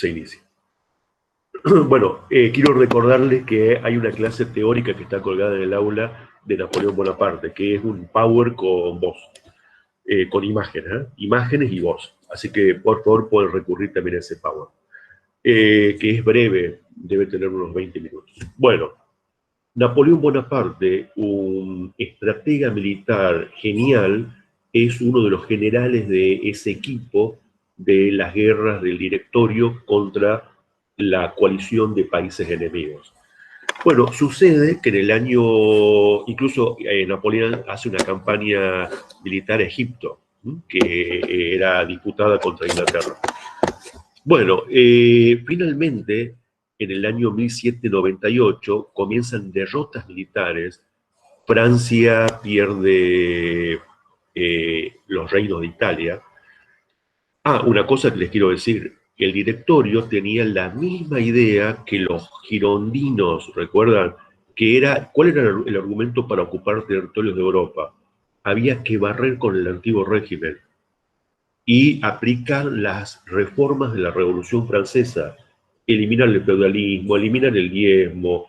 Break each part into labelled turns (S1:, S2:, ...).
S1: se inicia. Bueno, quiero recordarles que hay una clase teórica que está colgada en el aula de Napoleón Bonaparte, que es un power con voz, con imágenes, imágenes y voz. Así que, por favor, pueden recurrir también a ese power, que es breve, debe tener unos 20 minutos. Bueno, Napoleón Bonaparte, un estratega militar genial, es uno de los generales de ese equipo de las guerras del Directorio contra la coalición de países enemigos. Bueno, sucede que en el año, incluso Napoleón hace una campaña militar a Egipto, que era disputada contra Inglaterra. Bueno, finalmente, en el año 1798, comienzan derrotas militares. Francia pierde los reinos de Italia. Una cosa que les quiero decir, el directorio tenía la misma idea que los girondinos, ¿recuerdan? ¿Cuál era el argumento para ocupar territorios de Europa? Había que barrer con el antiguo régimen y aplicar las reformas de la Revolución Francesa, eliminar el feudalismo, eliminar el diezmo,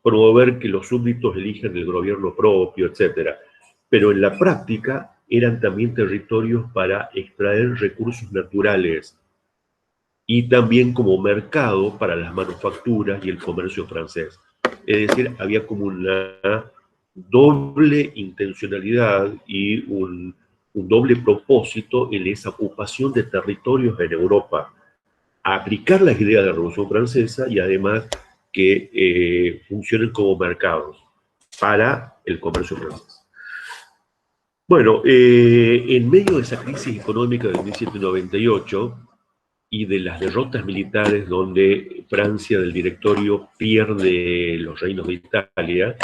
S1: promover que los súbditos elijan el gobierno propio, etc. Pero en la práctica eran también territorios para extraer recursos naturales y también como mercado para las manufacturas y el comercio francés. Es decir, había como una doble intencionalidad y un doble propósito en esa ocupación de territorios en Europa, aplicar las ideas de la Revolución Francesa y además que funcionen como mercados para el comercio francés. Bueno, en medio de esa crisis económica de 1798 y de las derrotas militares donde Francia del Directorio pierde los reinos de Italia,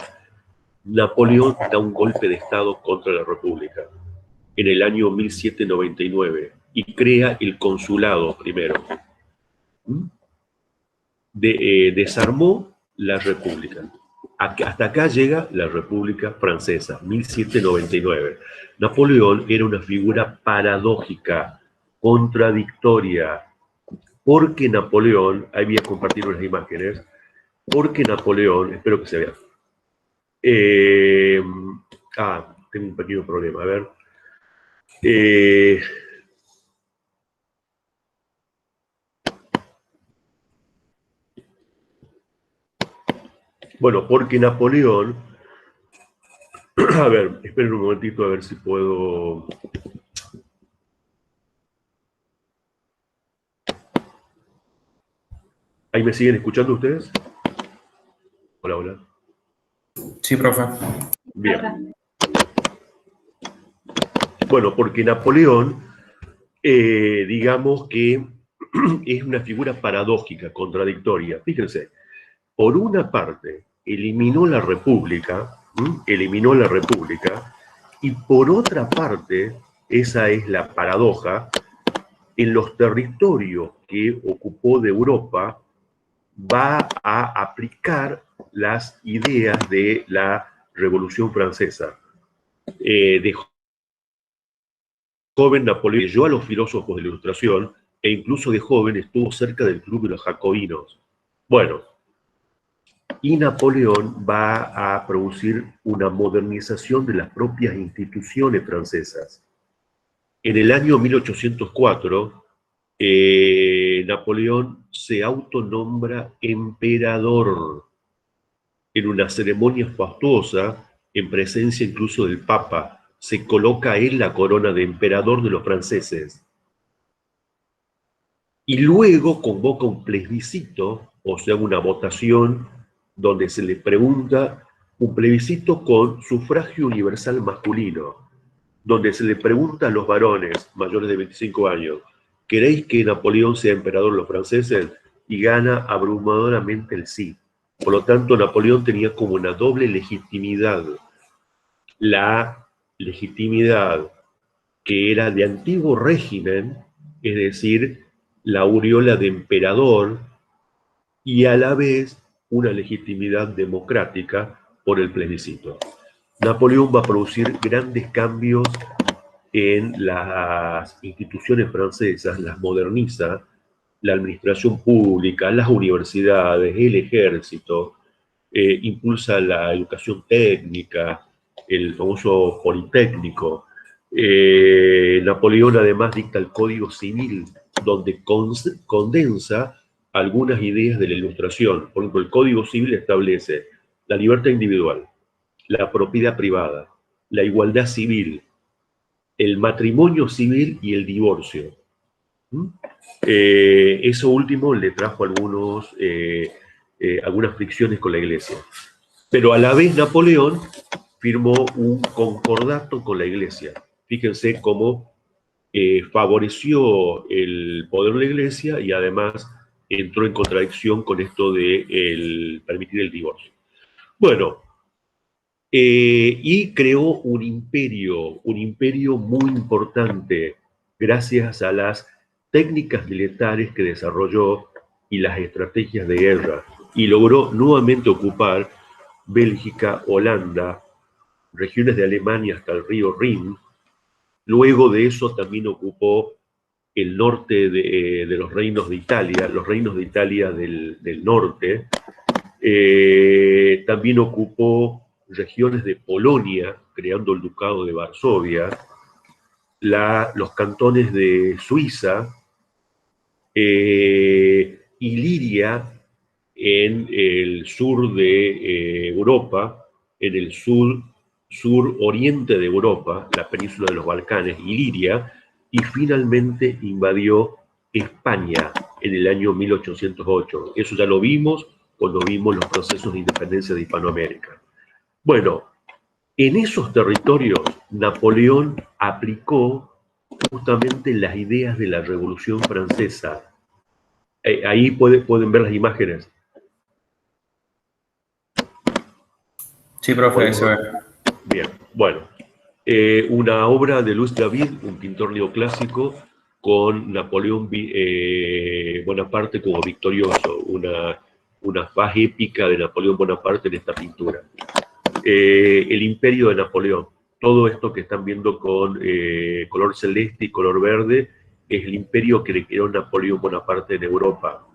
S1: Napoleón da un golpe de Estado contra la República en el año 1799 y crea el consulado primero. Desarmó la República. Hasta acá llega la República Francesa, 1799. Napoleón era una figura paradójica, contradictoria, porque Napoleón, ahí voy a compartir unas imágenes, porque Napoleón, espero que se vea. Tengo un pequeño problema, a ver. Bueno, porque Napoleón, a ver, esperen un momentito a ver si puedo. ¿Ahí me siguen escuchando ustedes? Hola, hola.
S2: Sí, profe.
S1: Bien. Bueno, porque Napoleón, digamos que es una figura paradójica, contradictoria. Fíjense, por una parte, eliminó la República, y por otra parte, esa es la paradoja, en los territorios que ocupó de Europa, va a aplicar las ideas de la Revolución Francesa. De joven Napoleón leyó a los filósofos de la Ilustración e incluso de joven estuvo cerca del club de los jacobinos. Bueno, y Napoleón va a producir una modernización de las propias instituciones francesas. En el año 1804, Napoleón se autonombra emperador en una ceremonia fastuosa, en presencia incluso del Papa. Se coloca él la corona de emperador de los franceses. Y luego convoca un plebiscito, o sea, una votación donde se le pregunta, un plebiscito con sufragio universal masculino, donde se le pregunta a los varones mayores de 25 años, ¿queréis que Napoleón sea emperador de los franceses? Y gana abrumadoramente el sí. Por lo tanto, Napoleón tenía como una doble legitimidad. La legitimidad que era de antiguo régimen, es decir, la aureola de emperador, y a la vez una legitimidad democrática por el plebiscito. Napoleón va a producir grandes cambios en las instituciones francesas, las moderniza, la administración pública, las universidades, el ejército, impulsa la educación técnica, el famoso Politécnico. Napoleón además dicta el Código Civil, donde condensa algunas ideas de la Ilustración. Por ejemplo, el Código Civil establece la libertad individual, la propiedad privada, la igualdad civil, el matrimonio civil y el divorcio. Eso último le trajo algunas fricciones con la Iglesia. Pero a la vez Napoleón firmó un concordato con la Iglesia. Fíjense cómo favoreció el poder de la Iglesia y además entró en contradicción con esto de permitir el divorcio. Bueno, y creó un imperio muy importante gracias a las técnicas militares que desarrolló y las estrategias de guerra, y logró nuevamente ocupar Bélgica, Holanda, regiones de Alemania hasta el río Rin. Luego de eso también ocupó el norte de los reinos de Italia, los reinos de Italia del norte. También ocupó regiones de Polonia, creando el ducado de Varsovia, los cantones de Suiza, Iliria en el sur de Europa, en el sur-oriente de Europa, la península de los Balcanes, Iliria, y finalmente invadió España en el año 1808. Eso ya lo vimos cuando vimos los procesos de independencia de Hispanoamérica. Bueno, en esos territorios Napoleón aplicó justamente las ideas de la Revolución Francesa. Ahí pueden ver las imágenes.
S2: Sí, profe, ahí se ve.
S1: Bien, bueno. Una obra de Louis David, un pintor neoclásico, con Napoleón Bonaparte como victorioso, una faz épica de Napoleón Bonaparte en esta pintura. El imperio de Napoleón, todo esto que están viendo con color celeste y color verde, es el imperio que le creó Napoleón Bonaparte en Europa.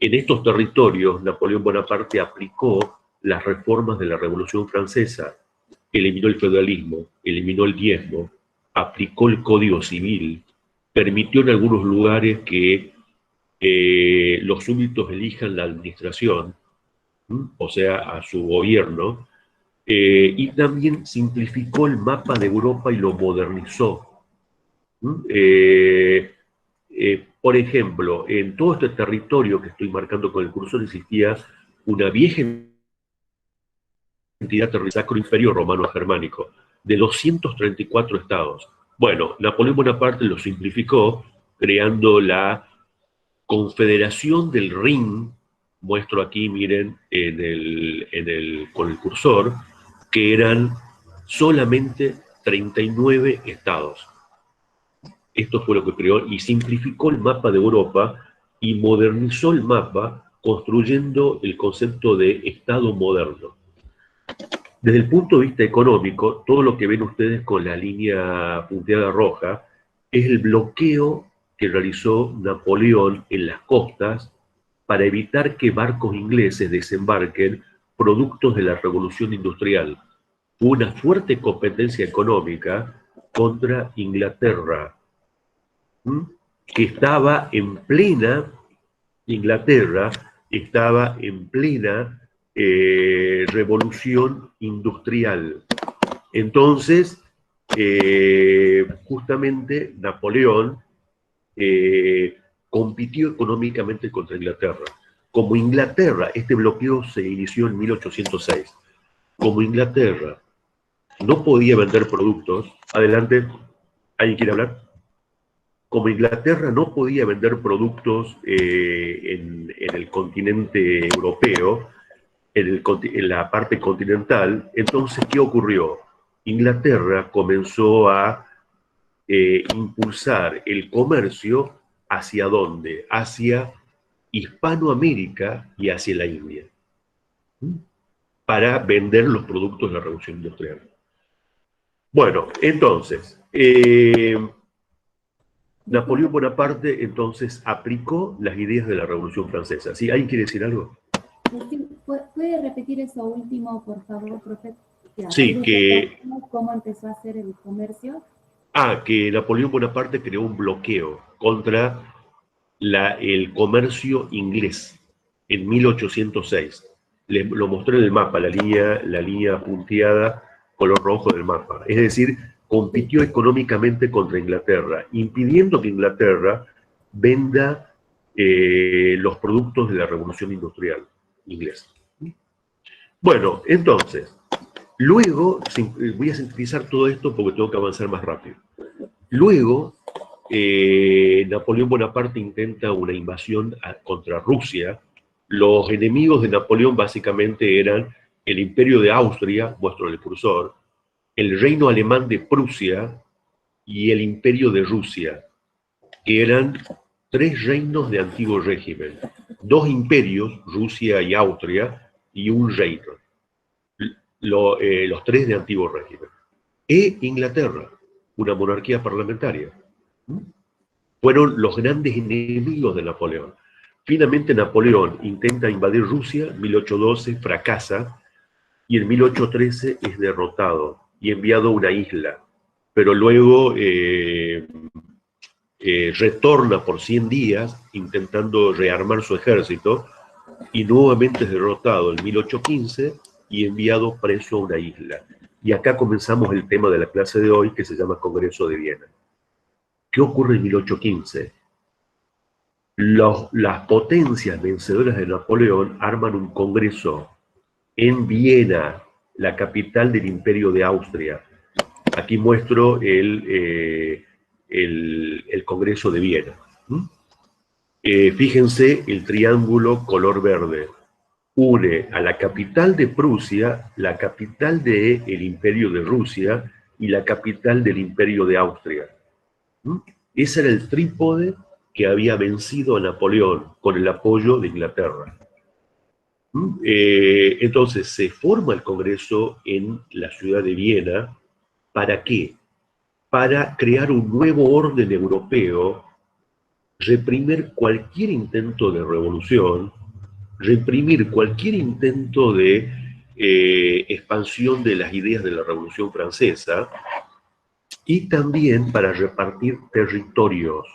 S1: En estos territorios, Napoleón Bonaparte aplicó las reformas de la Revolución Francesa, eliminó el feudalismo, eliminó el diezmo, aplicó el Código Civil, permitió en algunos lugares que los súbditos elijan la administración, o sea, a su gobierno, y también simplificó el mapa de Europa y lo modernizó. Por ejemplo, en todo este territorio que estoy marcando con el cursor existía una vieja entidad territorial Sacro Imperio Romano Germánico, de 234 estados. Bueno, Napoleón Bonaparte lo simplificó creando la Confederación del Rin, muestro aquí, miren, con el cursor, que eran solamente 39 estados. Esto fue lo que creó y simplificó el mapa de Europa y modernizó el mapa construyendo el concepto de Estado moderno. Desde el punto de vista económico, todo lo que ven ustedes con la línea punteada roja es el bloqueo que realizó Napoleón en las costas para evitar que barcos ingleses desembarquen productos de la revolución industrial. Hubo una fuerte competencia económica contra Inglaterra, que estaba en plena, Inglaterra estaba en plena revolución industrial. Entonces, justamente Napoleón compitió económicamente contra Inglaterra. Como Inglaterra, este bloqueo se inició en 1806. Como Inglaterra no podía vender productos, adelante, ¿alguien quiere hablar? Como Inglaterra no podía vender productos en el continente europeo, en la parte continental, entonces, ¿qué ocurrió? Inglaterra comenzó a impulsar el comercio ¿hacia dónde? Hacia Hispanoamérica y hacia la India, para vender los productos de la Revolución Industrial. Bueno, entonces, Napoleón Bonaparte entonces aplicó las ideas de la Revolución Francesa. ¿Sí? ¿Alguien quiere decir algo?
S3: Sí, ¿puede repetir eso último, por favor, profe?
S1: Sí, que...
S3: ¿Cómo empezó a hacer el comercio?
S1: Que Napoleón Bonaparte creó un bloqueo contra el comercio inglés en 1806. Lo mostré en el mapa, la línea punteada, color rojo del mapa. Es decir, compitió económicamente contra Inglaterra, impidiendo que Inglaterra venda los productos de la Revolución Industrial inglesa. Bueno, entonces, luego, voy a sintetizar todo esto porque tengo que avanzar más rápido. Luego, Napoleón Bonaparte intenta una invasión contra Rusia. Los enemigos de Napoleón básicamente eran el Imperio de Austria, muestro el cursor, el Reino Alemán de Prusia y el Imperio de Rusia, que eran tres reinos de antiguo régimen. Dos imperios, Rusia y Austria, y un reino. Los tres de antiguo régimen. E Inglaterra, una monarquía parlamentaria. Fueron los grandes enemigos de Napoleón. Finalmente Napoleón intenta invadir Rusia, 1812 fracasa, y en 1813 es derrotado y enviado a una isla. Pero luego retorna por 100 días intentando rearmar su ejército, y nuevamente es derrotado en 1815 y enviado preso a una isla. Y acá comenzamos el tema de la clase de hoy, que se llama Congreso de Viena. ¿Qué ocurre en 1815? Las potencias vencedoras de Napoleón arman un congreso en Viena, la capital del Imperio de Austria. Aquí muestro el Congreso de Viena. Fíjense el triángulo color verde. Une a la capital de Prusia, la capital del Imperio de Rusia y la capital del Imperio de Austria. Ese era el trípode que había vencido a Napoleón con el apoyo de Inglaterra. Entonces se forma el Congreso en la ciudad de Viena. ¿Para qué? Para crear un nuevo orden europeo, reprimir cualquier intento de revolución, reprimir cualquier intento de expansión de las ideas de la Revolución Francesa, y también para repartir territorios,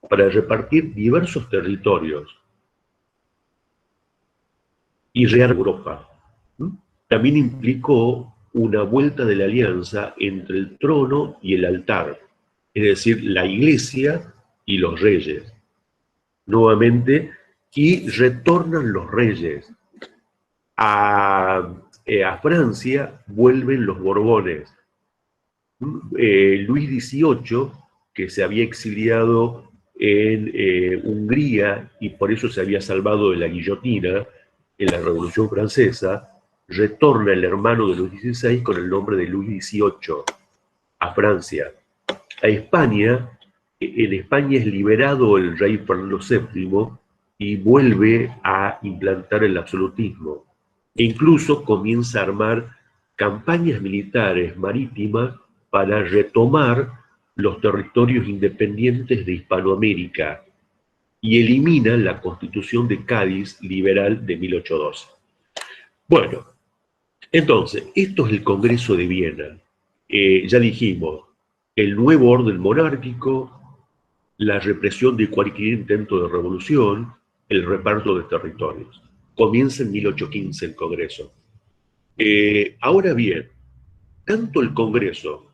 S1: para repartir diversos territorios y rear Europa. También implicó una vuelta de la alianza entre el trono y el altar, es decir, la iglesia y los reyes. Nuevamente, y retornan los reyes. A Francia vuelven los Borbones. Luis XVIII, que se había exiliado en Hungría y por eso se había salvado de la guillotina en la Revolución Francesa, retorna el hermano de Luis XVI con el nombre de Luis XVIII a Francia. A España, en España es liberado el rey Fernando VII y vuelve a implantar el absolutismo. E incluso comienza a armar campañas militares marítimas para retomar los territorios independientes de Hispanoamérica y elimina la Constitución de Cádiz liberal de 1812. Bueno, entonces, esto es el Congreso de Viena. Ya dijimos, el nuevo orden monárquico, la represión de cualquier intento de revolución, el reparto de territorios. Comienza en 1815 el Congreso. Ahora bien, tanto el Congreso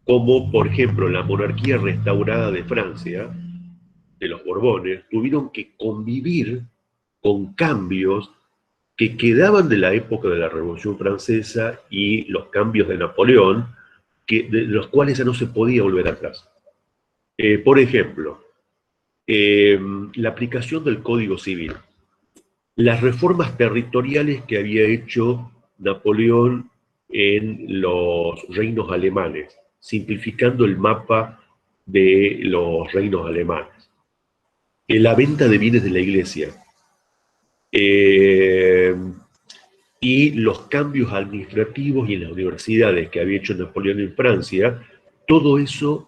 S1: como, por ejemplo, la monarquía restaurada de Francia, de los Borbones, tuvieron que convivir con cambios que quedaban de la época de la Revolución Francesa y los cambios de Napoleón, de los cuales ya no se podía volver atrás. Por ejemplo, la aplicación del Código Civil, las reformas territoriales que había hecho Napoleón en los reinos alemanes, simplificando el mapa de los reinos alemanes, la venta de bienes de la iglesia, y los cambios administrativos y en las universidades que había hecho Napoleón en Francia, todo eso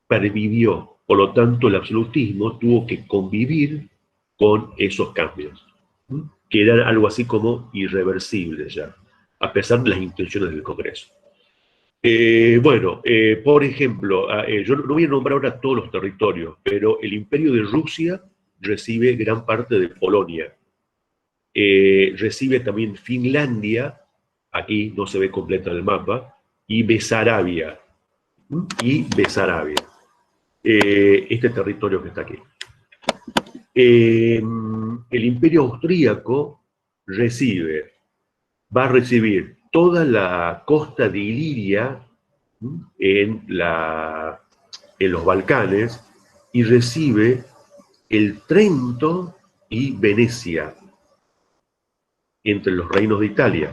S1: pervivió Por lo tanto, el absolutismo tuvo que convivir con esos cambios, que eran algo así como irreversibles ya, a pesar de las intenciones del Congreso. Por ejemplo, yo no voy a nombrar ahora todos los territorios, pero el Imperio de Rusia recibe gran parte de Polonia. Recibe también Finlandia, aquí no se ve completa en el mapa, y Besarabia. Este territorio que está aquí. El Imperio Austríaco va a recibir toda la costa de Iliria en los Balcanes y recibe el Trento y Venecia entre los reinos de Italia.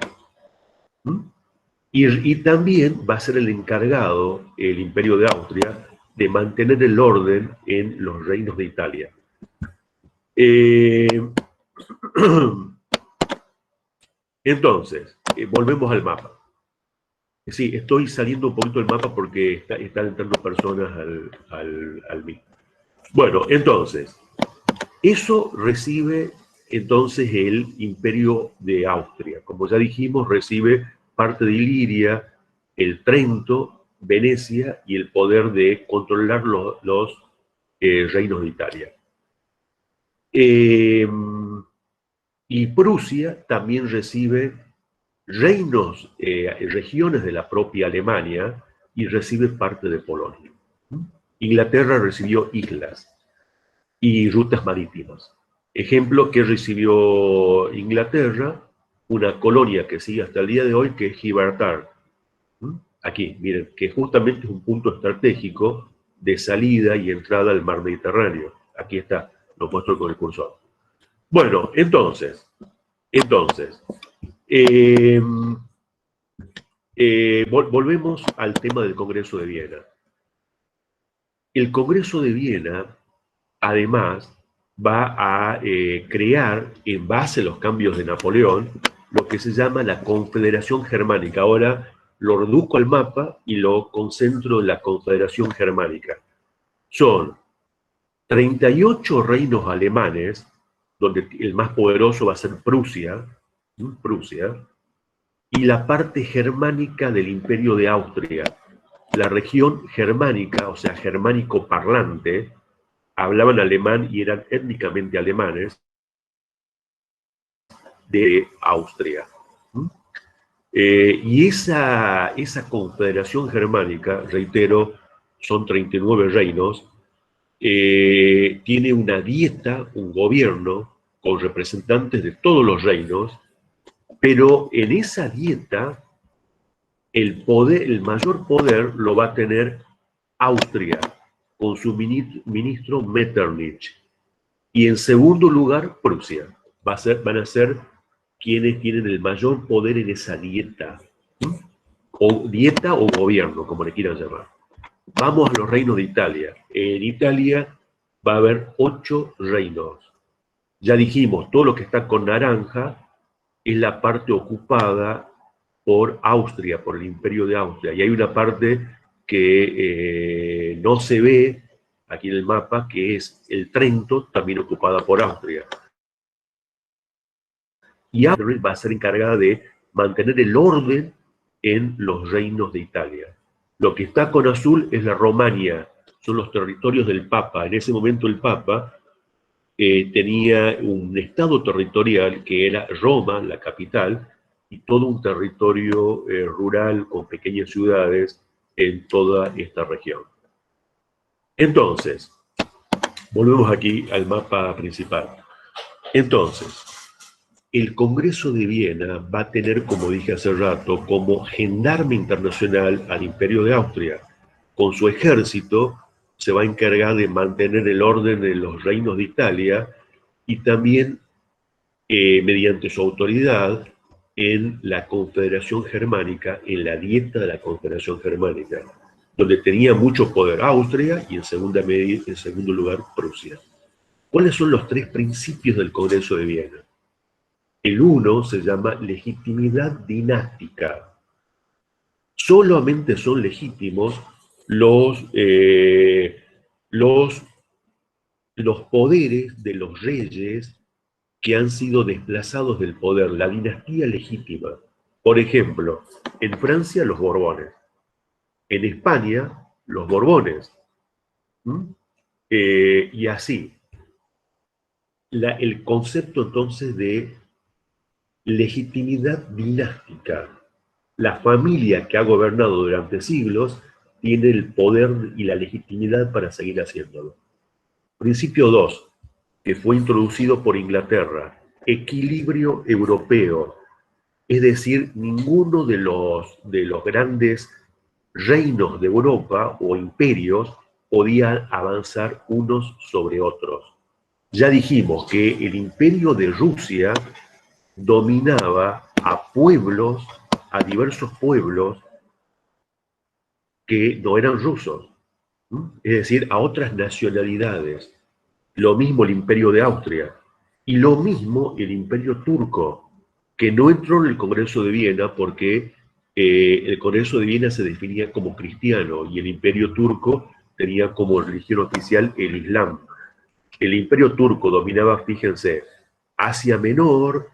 S1: Y también va a ser el encargado, el Imperio de Austria, de mantener el orden en los reinos de Italia. Entonces, volvemos al mapa. Sí, estoy saliendo un poquito del mapa porque están entrando personas al MIT. Bueno, entonces, eso recibe entonces el Imperio de Austria. Como ya dijimos, recibe parte de Iliria, el Trento, Venecia y el poder de controlar los reinos de Italia. Y Prusia también recibe reinos, regiones de la propia Alemania y recibe parte de Polonia. Inglaterra recibió islas y rutas marítimas. Ejemplo que recibió Inglaterra, una colonia que sigue hasta el día de hoy, que es Gibraltar. Aquí, miren, que justamente es un punto estratégico de salida y entrada al mar Mediterráneo. Aquí está, lo muestro con el cursor. Bueno, entonces, volvemos al tema del Congreso de Viena. El Congreso de Viena, además, va a crear, en base a los cambios de Napoleón, lo que se llama la Confederación Germánica. Ahora lo reduzco al mapa y lo concentro en la Confederación Germánica. Son 38 reinos alemanes, donde el más poderoso va a ser Prusia, y la parte germánica del Imperio de Austria. La región germánica, o sea, germánico parlante, hablaban alemán y eran étnicamente alemanes de Austria. Y esa confederación germánica, reitero, son 39 reinos, tiene una dieta, un gobierno, con representantes de todos los reinos, pero en esa dieta el mayor poder lo va a tener Austria, con su ministro Metternich. Y en segundo lugar, Prusia. Van a ser quienes tienen el mayor poder en esa dieta. O dieta o gobierno, como le quieran llamar. Vamos a los reinos de Italia. En Italia va a haber 8 reinos. Ya dijimos, todo lo que está con naranja es la parte ocupada por Austria, por el Imperio de Austria. Y hay una parte que no se ve aquí en el mapa, que es el Trento, también ocupada por Austria. Y Austria va a ser encargada de mantener el orden en los reinos de Italia. Lo que está con azul es la Romania, son los territorios del Papa. En ese momento el Papa tenía un estado territorial que era Roma, la capital, y todo un territorio rural con pequeñas ciudades en toda esta región. Entonces, volvemos aquí al mapa principal. Entonces, el Congreso de Viena va a tener, como dije hace rato, como gendarme internacional al Imperio de Austria. Con su ejército se va a encargar de mantener el orden de los reinos de Italia y también, mediante su autoridad, en la Confederación Germánica, en la dieta de la Confederación Germánica, donde tenía mucho poder Austria y en segundo lugar Prusia. ¿Cuáles son los 3 principios del Congreso de Viena? El 1 se llama legitimidad dinástica. Solamente son legítimos los los poderes de los reyes que han sido desplazados del poder, la dinastía legítima. Por ejemplo, en Francia los Borbones, en España los Borbones, y así. El concepto entonces de legitimidad dinástica. La familia que ha gobernado durante siglos tiene el poder y la legitimidad para seguir haciéndolo. Principio 2, que fue introducido por Inglaterra, equilibrio europeo. Es decir, ninguno de los grandes reinos de Europa o imperios podían avanzar unos sobre otros. Ya dijimos que el imperio de Rusia dominaba a pueblos, a diversos pueblos que no eran rusos, es decir, a otras nacionalidades. Lo mismo el imperio de Austria, y lo mismo el imperio turco, que no entró en el Congreso de Viena porque el Congreso de Viena se definía como cristiano y el imperio turco tenía como religión oficial el Islam. El imperio turco dominaba, fíjense, Asia Menor,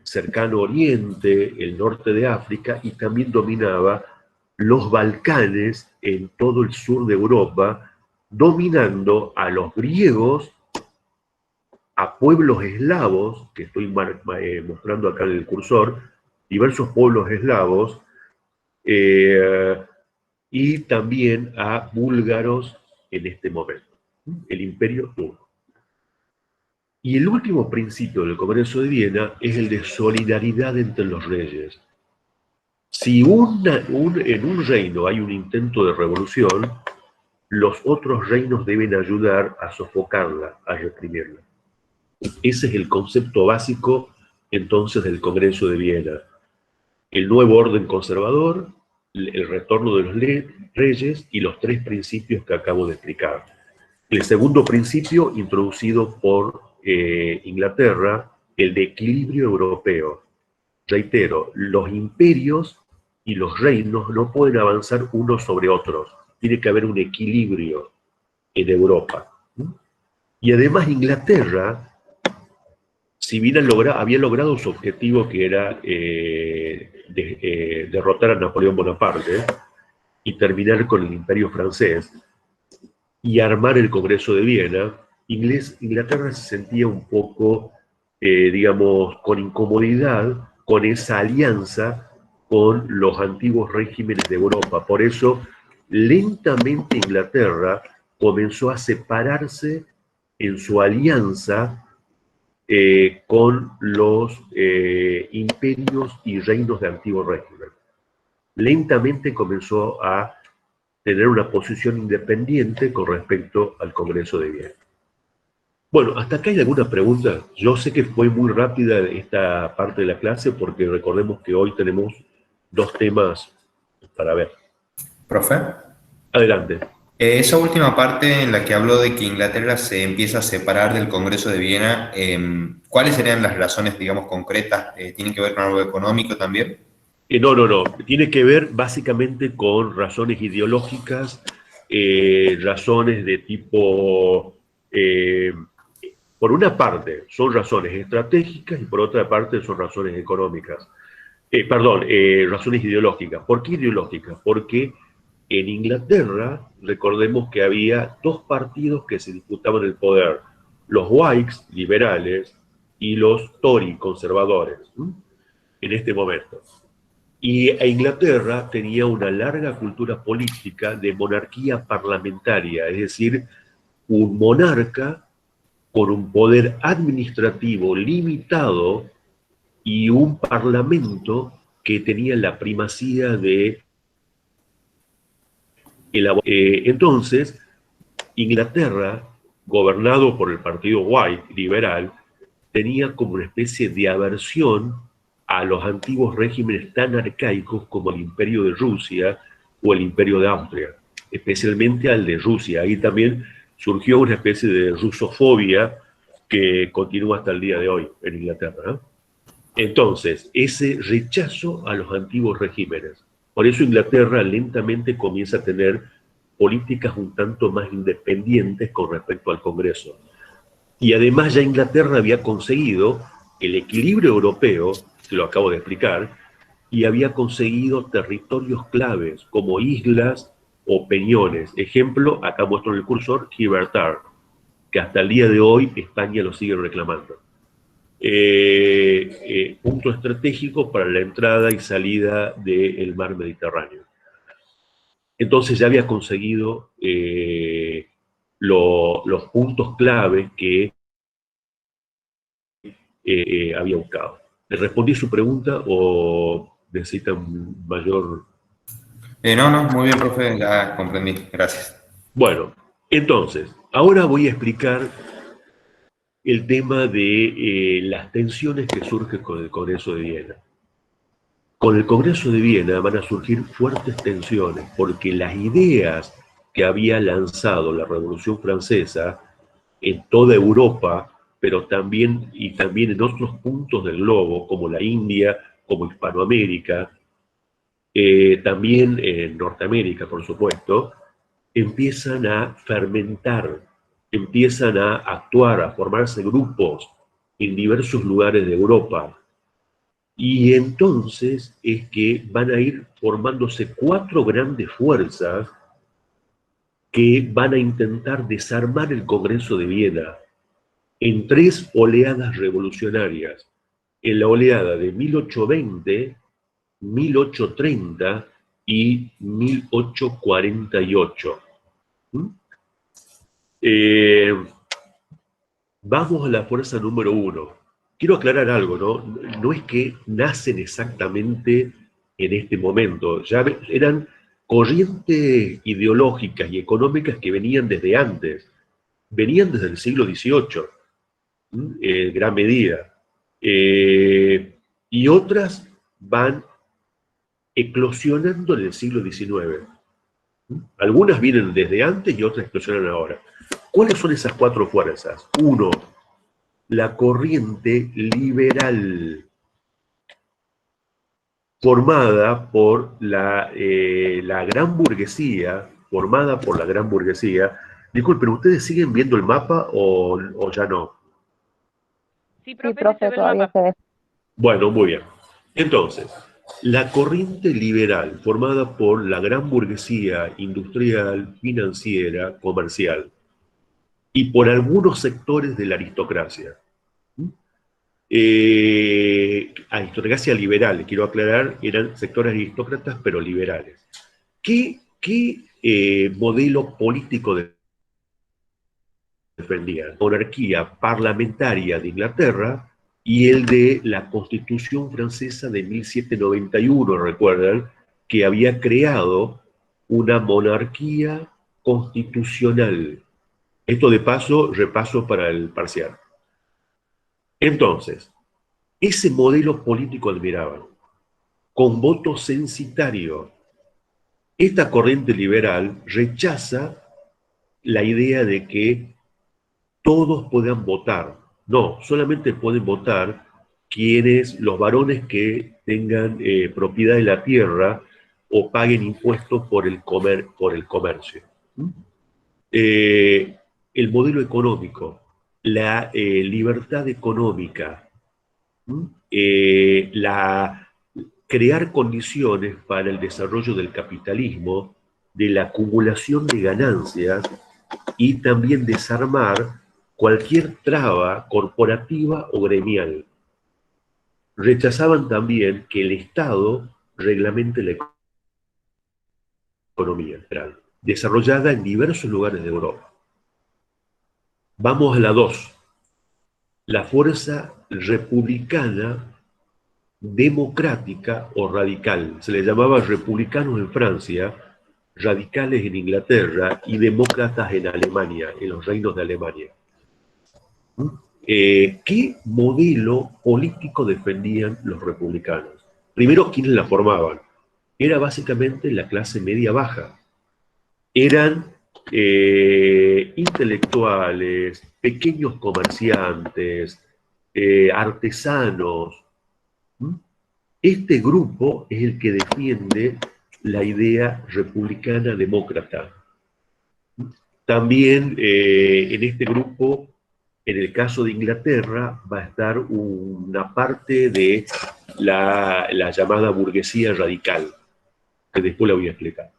S1: Cercano Oriente, el norte de África, y también dominaba los Balcanes en todo el sur de Europa, dominando a los griegos, a pueblos eslavos, que estoy mostrando acá en el cursor, diversos pueblos eslavos, y también a búlgaros en este momento, el imperio turco. Y el último principio del Congreso de Viena es el de solidaridad entre los reyes. Si en un reino hay un intento de revolución, los otros reinos deben ayudar a sofocarla, a reprimirla. Ese es el concepto básico entonces del Congreso de Viena. El nuevo orden conservador, el retorno de los reyes y los tres principios que acabo de explicar. El segundo principio, introducido por Inglaterra, el de equilibrio europeo. Reitero, los imperios y los reinos no pueden avanzar unos sobre otros. Tiene que haber un equilibrio en Europa. Y además Inglaterra, si bien había logrado su objetivo, que era derrotar a Napoleón Bonaparte y terminar con el imperio francés y armar el Congreso de Viena, Inglaterra se sentía un poco, digamos, con incomodidad con esa alianza con los antiguos regímenes de Europa. Por eso, lentamente Inglaterra comenzó a separarse en su alianza con los imperios y reinos de antiguo régimen. Lentamente comenzó a tener una posición independiente con respecto al Congreso de Viena. Bueno, ¿hasta acá hay alguna pregunta? Yo sé que fue muy rápida esta parte de la clase porque recordemos que hoy tenemos dos temas para ver.
S2: ¿Profe?
S1: Adelante.
S2: Esa última parte en la que habló de que Inglaterra se empieza a separar del Congreso de Viena, ¿cuáles serían las razones, digamos, concretas? ¿Tienen que ver con algo económico también?
S1: No. Tiene que ver básicamente con razones ideológicas, razones de tipo... por una parte son razones estratégicas y por otra parte son razones económicas. Razones ideológicas. ¿Por qué ideológicas? Porque en Inglaterra, recordemos que había dos partidos que se disputaban el poder, los Whigs, liberales, y los Tory, conservadores, en este momento. Y Inglaterra tenía una larga cultura política de monarquía parlamentaria, es decir, un monarca con un poder administrativo limitado y un parlamento que tenía la primacía de entonces, Inglaterra, gobernado por el partido White, liberal, tenía como una especie de aversión a los antiguos regímenes tan arcaicos como el Imperio de Rusia o el Imperio de Austria, especialmente al de Rusia. Ahí también surgió una especie de rusofobia que continúa hasta el día de hoy en Inglaterra, ¿no? Entonces, ese rechazo a los antiguos regímenes. Por eso Inglaterra lentamente comienza a tener políticas un tanto más independientes con respecto al Congreso. Y además ya Inglaterra había conseguido el equilibrio europeo, que lo acabo de explicar, y había conseguido territorios claves como islas o peñones. Ejemplo, acá muestro en el cursor, Gibraltar, que hasta el día de hoy España lo sigue reclamando. Punto estratégico para la entrada y salida del mar Mediterráneo. Entonces ya había conseguido los puntos clave que había buscado. ¿Le respondí su pregunta o necesitan mayor?
S2: No, muy bien, profe, ya comprendí, gracias.
S1: Bueno, entonces, ahora voy a explicar el tema de las tensiones que surgen con el Congreso de Viena. Con el Congreso de Viena van a surgir fuertes tensiones porque las ideas que había lanzado la Revolución Francesa en toda Europa, pero también en otros puntos del globo, como la India, como Hispanoamérica, también en Norteamérica, por supuesto, empiezan a fermentar, empiezan a actuar, a formarse grupos en diversos lugares de Europa. Y entonces es que van a ir formándose 4 grandes fuerzas que van a intentar desarmar el Congreso de Viena en 3 oleadas revolucionarias. En la oleada de 1820, 1830 y 1848. Vamos a la fuerza número 1. Quiero aclarar algo, ¿no? No es que nacen exactamente en este momento. Ya eran corrientes ideológicas y económicas que venían desde antes. Venían desde el siglo XVIII, en gran medida. Y otras van eclosionando en el siglo XIX. Algunas vienen desde antes y otras eclosionan ahora. ¿Cuáles son esas 4 fuerzas? 1, la corriente liberal, formada por la gran burguesía, Disculpen, ¿ustedes siguen viendo el mapa o ya no?
S4: Sí,
S5: Sí,
S4: profe,
S5: profe,
S4: se ve el
S5: todavía
S4: mapa.
S5: se ve.
S1: Bueno, muy bien. Entonces, la corriente liberal, formada por la gran burguesía industrial, financiera, comercial, y por algunos sectores de la aristocracia. Aristocracia liberal, quiero aclarar, eran sectores aristócratas, pero liberales. ¿Qué modelo político defendían? La monarquía parlamentaria de Inglaterra y el de la Constitución francesa de 1791, recuerdan, que había creado una monarquía constitucional. Esto de paso, repaso para el parcial. Entonces, ese modelo político admiraban, con voto censitario. Esta corriente liberal rechaza la idea de que todos puedan votar. No, solamente pueden votar los varones que tengan propiedad de la tierra o paguen impuestos por el comercio. El modelo económico, la libertad económica, crear condiciones para el desarrollo del capitalismo, de la acumulación de ganancias y también desarmar cualquier traba corporativa o gremial. Rechazaban también que el Estado reglamente la economía general, desarrollada en diversos lugares de Europa. Vamos a la 2. La fuerza republicana democrática o radical. Se le llamaba republicanos en Francia, radicales en Inglaterra y demócratas en Alemania, en los reinos de Alemania. ¿Qué modelo político defendían los republicanos? Primero, ¿quiénes la formaban? Era básicamente la clase media baja. Eran intelectuales, pequeños comerciantes, artesanos. Este grupo es el que defiende la idea republicana demócrata. También en este grupo, en el caso de Inglaterra, va a estar una parte de la llamada burguesía radical, que después la voy a explicar.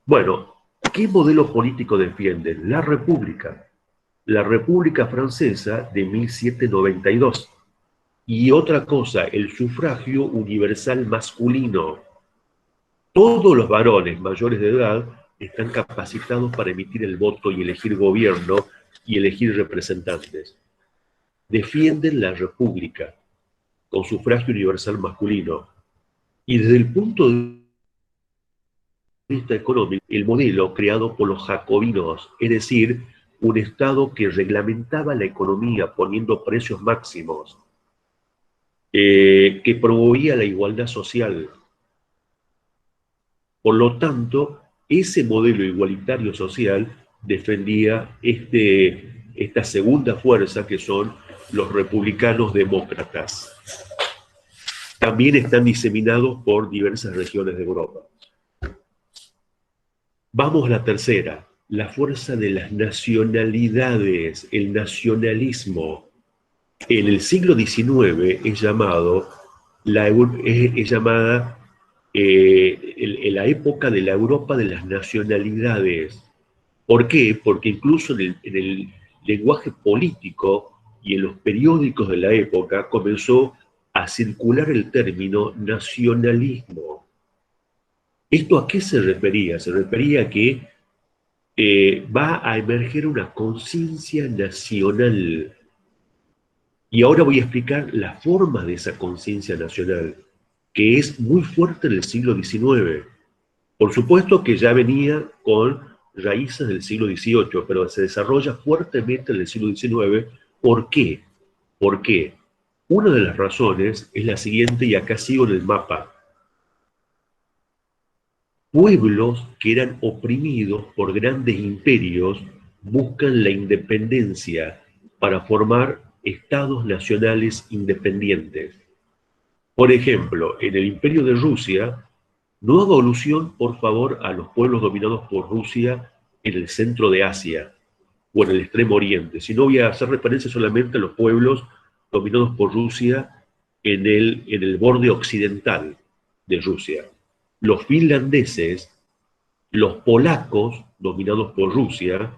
S1: Bueno, ¿qué modelo político defienden? La República Francesa de 1792. Y otra cosa, el sufragio universal masculino. Todos los varones mayores de edad están capacitados para emitir el voto y elegir gobierno y elegir representantes. Defienden la República con sufragio universal masculino. Y desde el punto de vista económico, el modelo creado por los jacobinos, es decir, un Estado que reglamentaba la economía poniendo precios máximos, que promovía la igualdad social. Por lo tanto, ese modelo igualitario social defendía esta segunda fuerza que son los republicanos demócratas. También están diseminados por diversas regiones de Europa. Vamos a la tercera, la fuerza de las nacionalidades, el nacionalismo. En el siglo XIX es llamada la época de la Europa de las nacionalidades. ¿Por qué? Porque incluso en el lenguaje político y en los periódicos de la época comenzó a circular el término nacionalismo. ¿Esto a qué se refería? Se refería a que va a emerger una conciencia nacional. Y ahora voy a explicar la forma de esa conciencia nacional, que es muy fuerte en el siglo XIX. Por supuesto que ya venía con raíces del siglo XVIII, pero se desarrolla fuertemente en el siglo XIX. ¿Por qué? ¿Por qué? Una de las razones es la siguiente, y acá sigo en el mapa. Pueblos que eran oprimidos por grandes imperios buscan la independencia para formar estados nacionales independientes. Por ejemplo, en el Imperio de Rusia, no haga alusión, por favor, a los pueblos dominados por Rusia en el centro de Asia o en el Extremo Oriente, sino voy a hacer referencia solamente a los pueblos dominados por Rusia en el borde occidental de Rusia. Los finlandeses, los polacos dominados por Rusia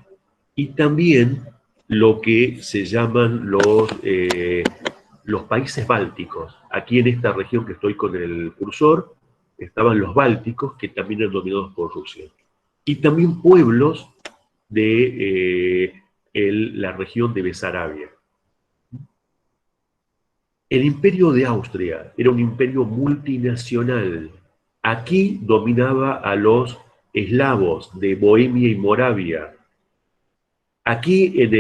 S1: y también lo que se llaman los países bálticos. Aquí en esta región que estoy con el cursor, estaban los bálticos, que también eran dominados por Rusia. Y también pueblos de la región de Besarabia. El imperio de Austria era un imperio multinacional. Aquí dominaba a los eslavos de Bohemia y Moravia. Aquí en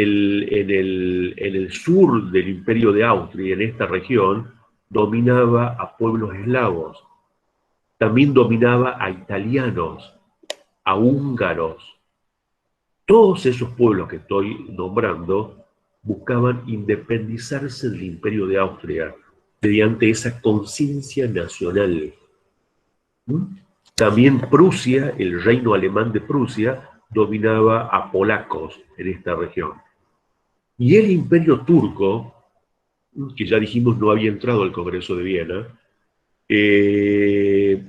S1: el sur del imperio de Austria, en esta región, dominaba a pueblos eslavos. También dominaba a italianos, a húngaros. Todos esos pueblos que estoy nombrando buscaban independizarse del imperio de Austria mediante esa conciencia nacional. También Prusia, el reino alemán de Prusia, dominaba a polacos en esta región. Y el imperio turco, que ya dijimos no había entrado al Congreso de Viena,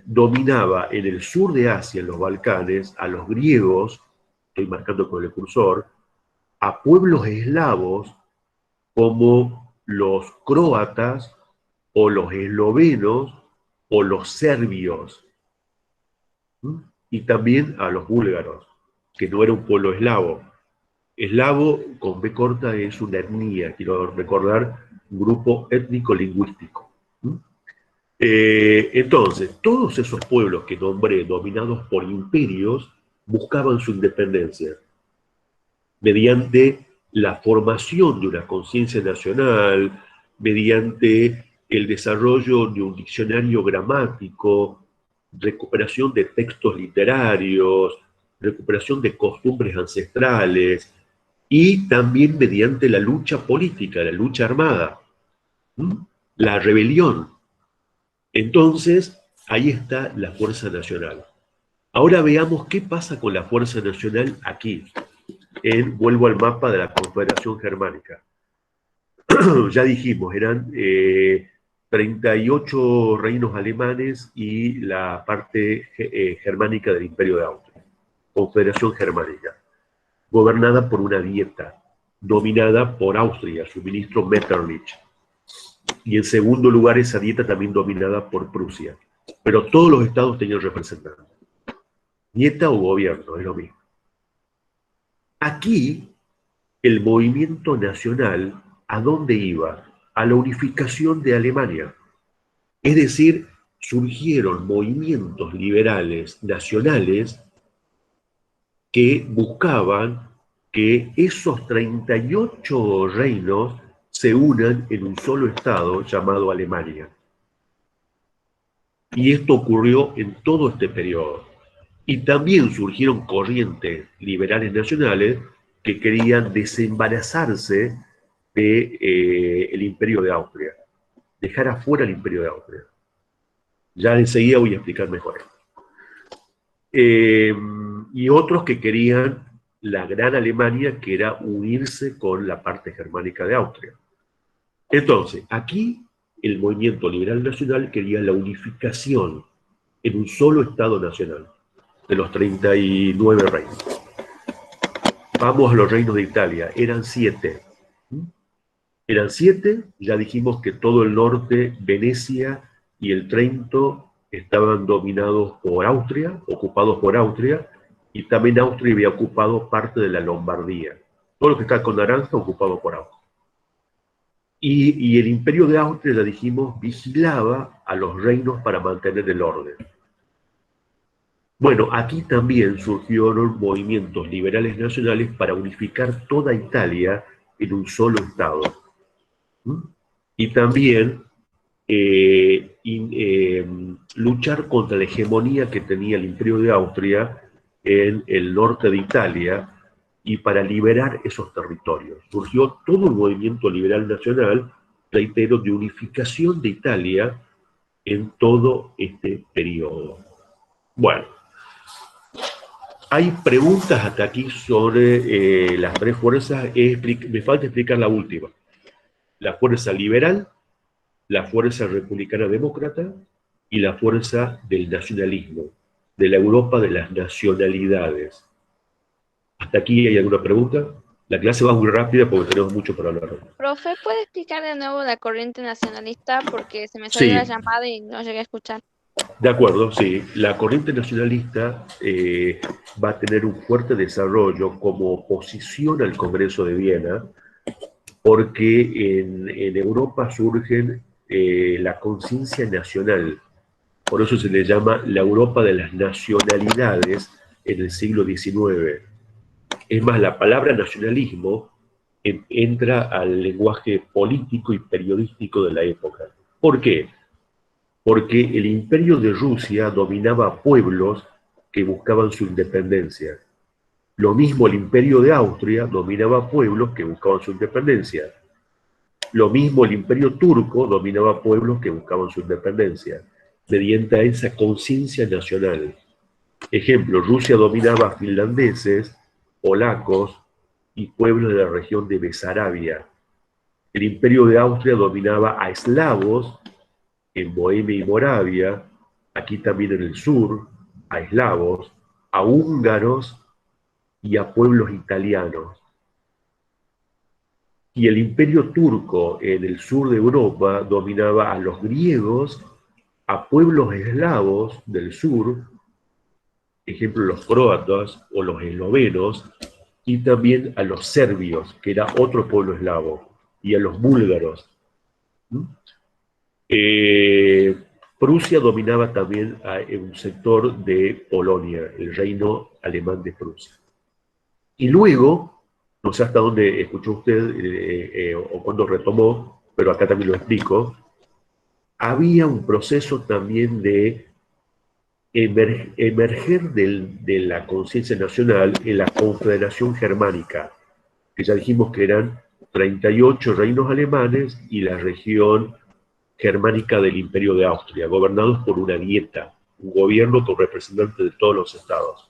S1: dominaba en el sur de Asia, en los Balcanes, a los griegos, estoy marcando con el cursor, a pueblos eslavos como los croatas o los eslovenos o los serbios, y también a los búlgaros, que no era un pueblo eslavo. Eslavo, con B corta, es una etnia, quiero recordar, un grupo étnico-lingüístico. Entonces, todos esos pueblos que nombré, dominados por imperios, buscaban su independencia mediante la formación de una conciencia nacional, mediante el desarrollo de un diccionario gramático, recuperación de textos literarios, recuperación de costumbres ancestrales, y también mediante la lucha política, la lucha armada, la rebelión. Entonces, ahí está la Fuerza Nacional. Ahora veamos qué pasa con la Fuerza Nacional aquí. vuelvo al mapa de la Confederación Germánica. Ya dijimos, eran 38 reinos alemanes y la parte germánica del Imperio de Austria. Confederación Germánica, gobernada por una dieta, dominada por Austria, su ministro Metternich. Y en segundo lugar, esa dieta también dominada por Prusia. Pero todos los estados tenían representantes. Dieta o gobierno, es lo mismo. Aquí, el movimiento nacional, ¿a dónde iba? A la unificación de Alemania. Es decir, surgieron movimientos liberales nacionales que buscaban que esos 38 reinos se unan en un solo estado llamado Alemania. Y esto ocurrió en todo este periodo. Y también surgieron corrientes liberales nacionales que querían desembarazarse del Imperio de Austria, dejar afuera el Imperio de Austria. Ya enseguida voy a explicar mejor. Y otros que querían la Gran Alemania, que era unirse con la parte germánica de Austria. Entonces, aquí el movimiento liberal nacional quería la unificación en un solo Estado nacional de los 39 reinos. Vamos a los reinos de Italia, eran 7. Eran 7, ya dijimos que todo el norte, Venecia y el Trento estaban dominados por Austria, ocupados por Austria, y también Austria había ocupado parte de la Lombardía. Todo lo que está con naranja ocupado por Austria. Y el Imperio de Austria, ya dijimos, vigilaba a los reinos para mantener el orden. Bueno, aquí también surgieron movimientos liberales nacionales para unificar toda Italia en un solo Estado. Y también luchar contra la hegemonía que tenía el Imperio de Austria en el norte de Italia y para liberar esos territorios. Surgió todo un movimiento liberal nacional, reitero, de unificación de Italia en todo este periodo. Bueno, hay preguntas hasta aquí sobre las tres fuerzas. Me falta explicar la última. La fuerza liberal, la fuerza republicana demócrata y la fuerza del nacionalismo, de la Europa de las nacionalidades. ¿Hasta aquí hay alguna pregunta? La clase va muy rápida porque tenemos mucho para hablar.
S4: Profe, ¿puede explicar de nuevo la corriente nacionalista? Porque se me salió la llamada y no llegué a escuchar.
S1: De acuerdo, sí. La corriente nacionalista va a tener un fuerte desarrollo como oposición al Congreso de Viena, porque en Europa surgen la conciencia nacional. Por eso se le llama la Europa de las nacionalidades en el siglo XIX. Es más, la palabra nacionalismo entra al lenguaje político y periodístico de la época. ¿Por qué? Porque el imperio de Rusia dominaba a pueblos que buscaban su independencia. Lo mismo el imperio de Austria dominaba a pueblos que buscaban su independencia. Lo mismo el imperio turco dominaba a pueblos que buscaban su independencia, mediante esa conciencia nacional. Ejemplo, Rusia dominaba a finlandeses, polacos y pueblos de la región de Besarabia. El imperio de Austria dominaba a eslavos en Bohemia y Moravia, aquí también en el sur, a eslavos, a húngaros y a pueblos italianos. Y el imperio turco en el sur de Europa dominaba a los griegos, a pueblos eslavos del sur, ejemplo los croatas o los eslovenos, y también a los serbios, que era otro pueblo eslavo, y a los búlgaros. Prusia dominaba también en un sector de Polonia, el reino alemán de Prusia. Y luego, no sé hasta dónde escuchó usted o cuándo retomó, pero acá también lo explico, había un proceso también de emerger de la conciencia nacional en la Confederación Germánica, que ya dijimos que eran 38 reinos alemanes y la región germánica del Imperio de Austria, gobernados por una dieta, un gobierno con representantes de todos los estados.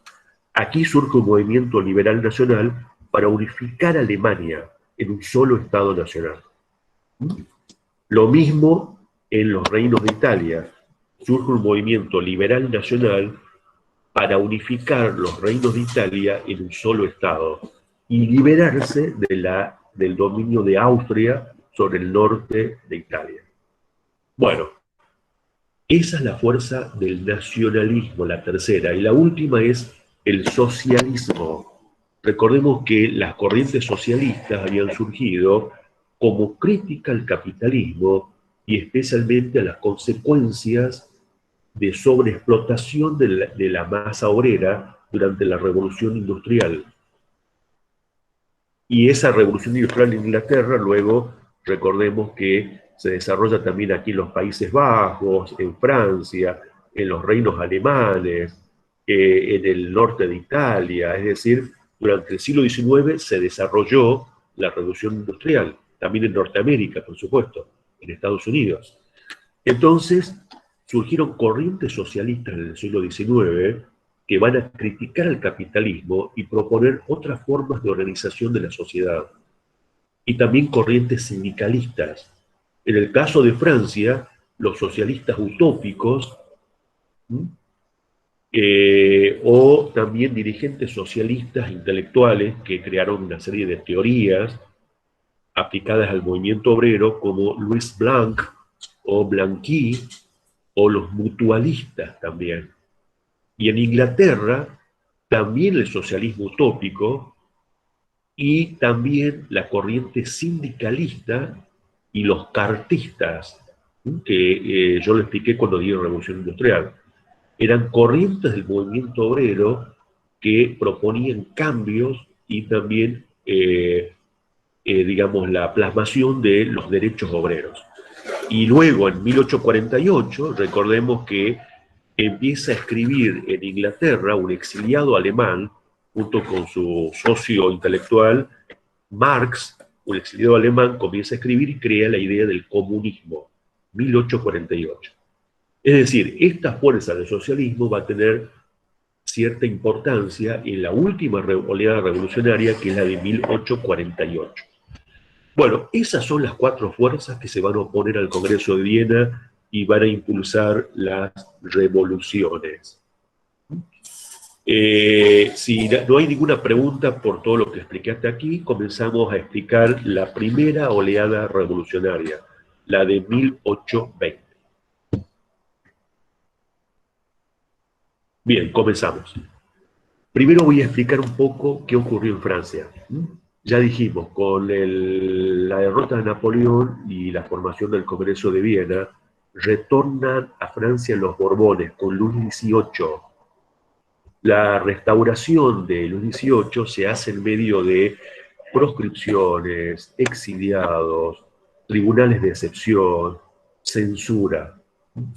S1: Aquí surge un movimiento liberal nacional para unificar Alemania en un solo Estado nacional. Lo mismo en los reinos de Italia. Surge un movimiento liberal nacional para unificar los reinos de Italia en un solo Estado y liberarse del dominio de Austria sobre el norte de Italia. Bueno, esa es la fuerza del nacionalismo, la tercera. Y la última es el socialismo. Recordemos que las corrientes socialistas habían surgido como crítica al capitalismo y especialmente a las consecuencias de sobreexplotación de la masa obrera durante la Revolución Industrial. Y esa Revolución Industrial en Inglaterra, luego, recordemos que se desarrolla también aquí en los Países Bajos, en Francia, en los reinos alemanes, en el norte de Italia, es decir, durante el siglo XIX se desarrolló la Revolución Industrial, también en Norteamérica, por supuesto, en Estados Unidos. Entonces, surgieron corrientes socialistas en el siglo XIX que van a criticar al capitalismo y proponer otras formas de organización de la sociedad. Y también corrientes sindicalistas. En el caso de Francia, los socialistas utópicos, o también dirigentes socialistas intelectuales que crearon una serie de teorías aplicadas al movimiento obrero, como Louis Blanc o Blanqui, o los mutualistas también. Y en Inglaterra, también el socialismo utópico y también la corriente sindicalista y los cartistas, que yo lo expliqué cuando di la Revolución Industrial. Eran corrientes del movimiento obrero que proponían cambios y también, digamos, la plasmación de los derechos obreros. Y luego, en 1848, recordemos que empieza a escribir en Inglaterra un exiliado alemán, junto con su socio intelectual Marx, un exiliado alemán, comienza a escribir y crea la idea del comunismo, 1848. Es decir, esta fuerza del socialismo va a tener cierta importancia en la última oleada revolucionaria, que es la de 1848. Bueno, esas son las cuatro fuerzas que se van a oponer al Congreso de Viena y van a impulsar las revoluciones. Si no hay ninguna pregunta por todo lo que expliqué hasta aquí, comenzamos a explicar la primera oleada revolucionaria, la de 1820. Bien, comenzamos. Primero voy a explicar un poco qué ocurrió en Francia. Ya dijimos, con la derrota de Napoleón y la formación del Congreso de Viena, retornan a Francia los Borbones con Luis XVIII. La restauración de Luis XVIII se hace en medio de proscripciones, exiliados, tribunales de excepción, censura.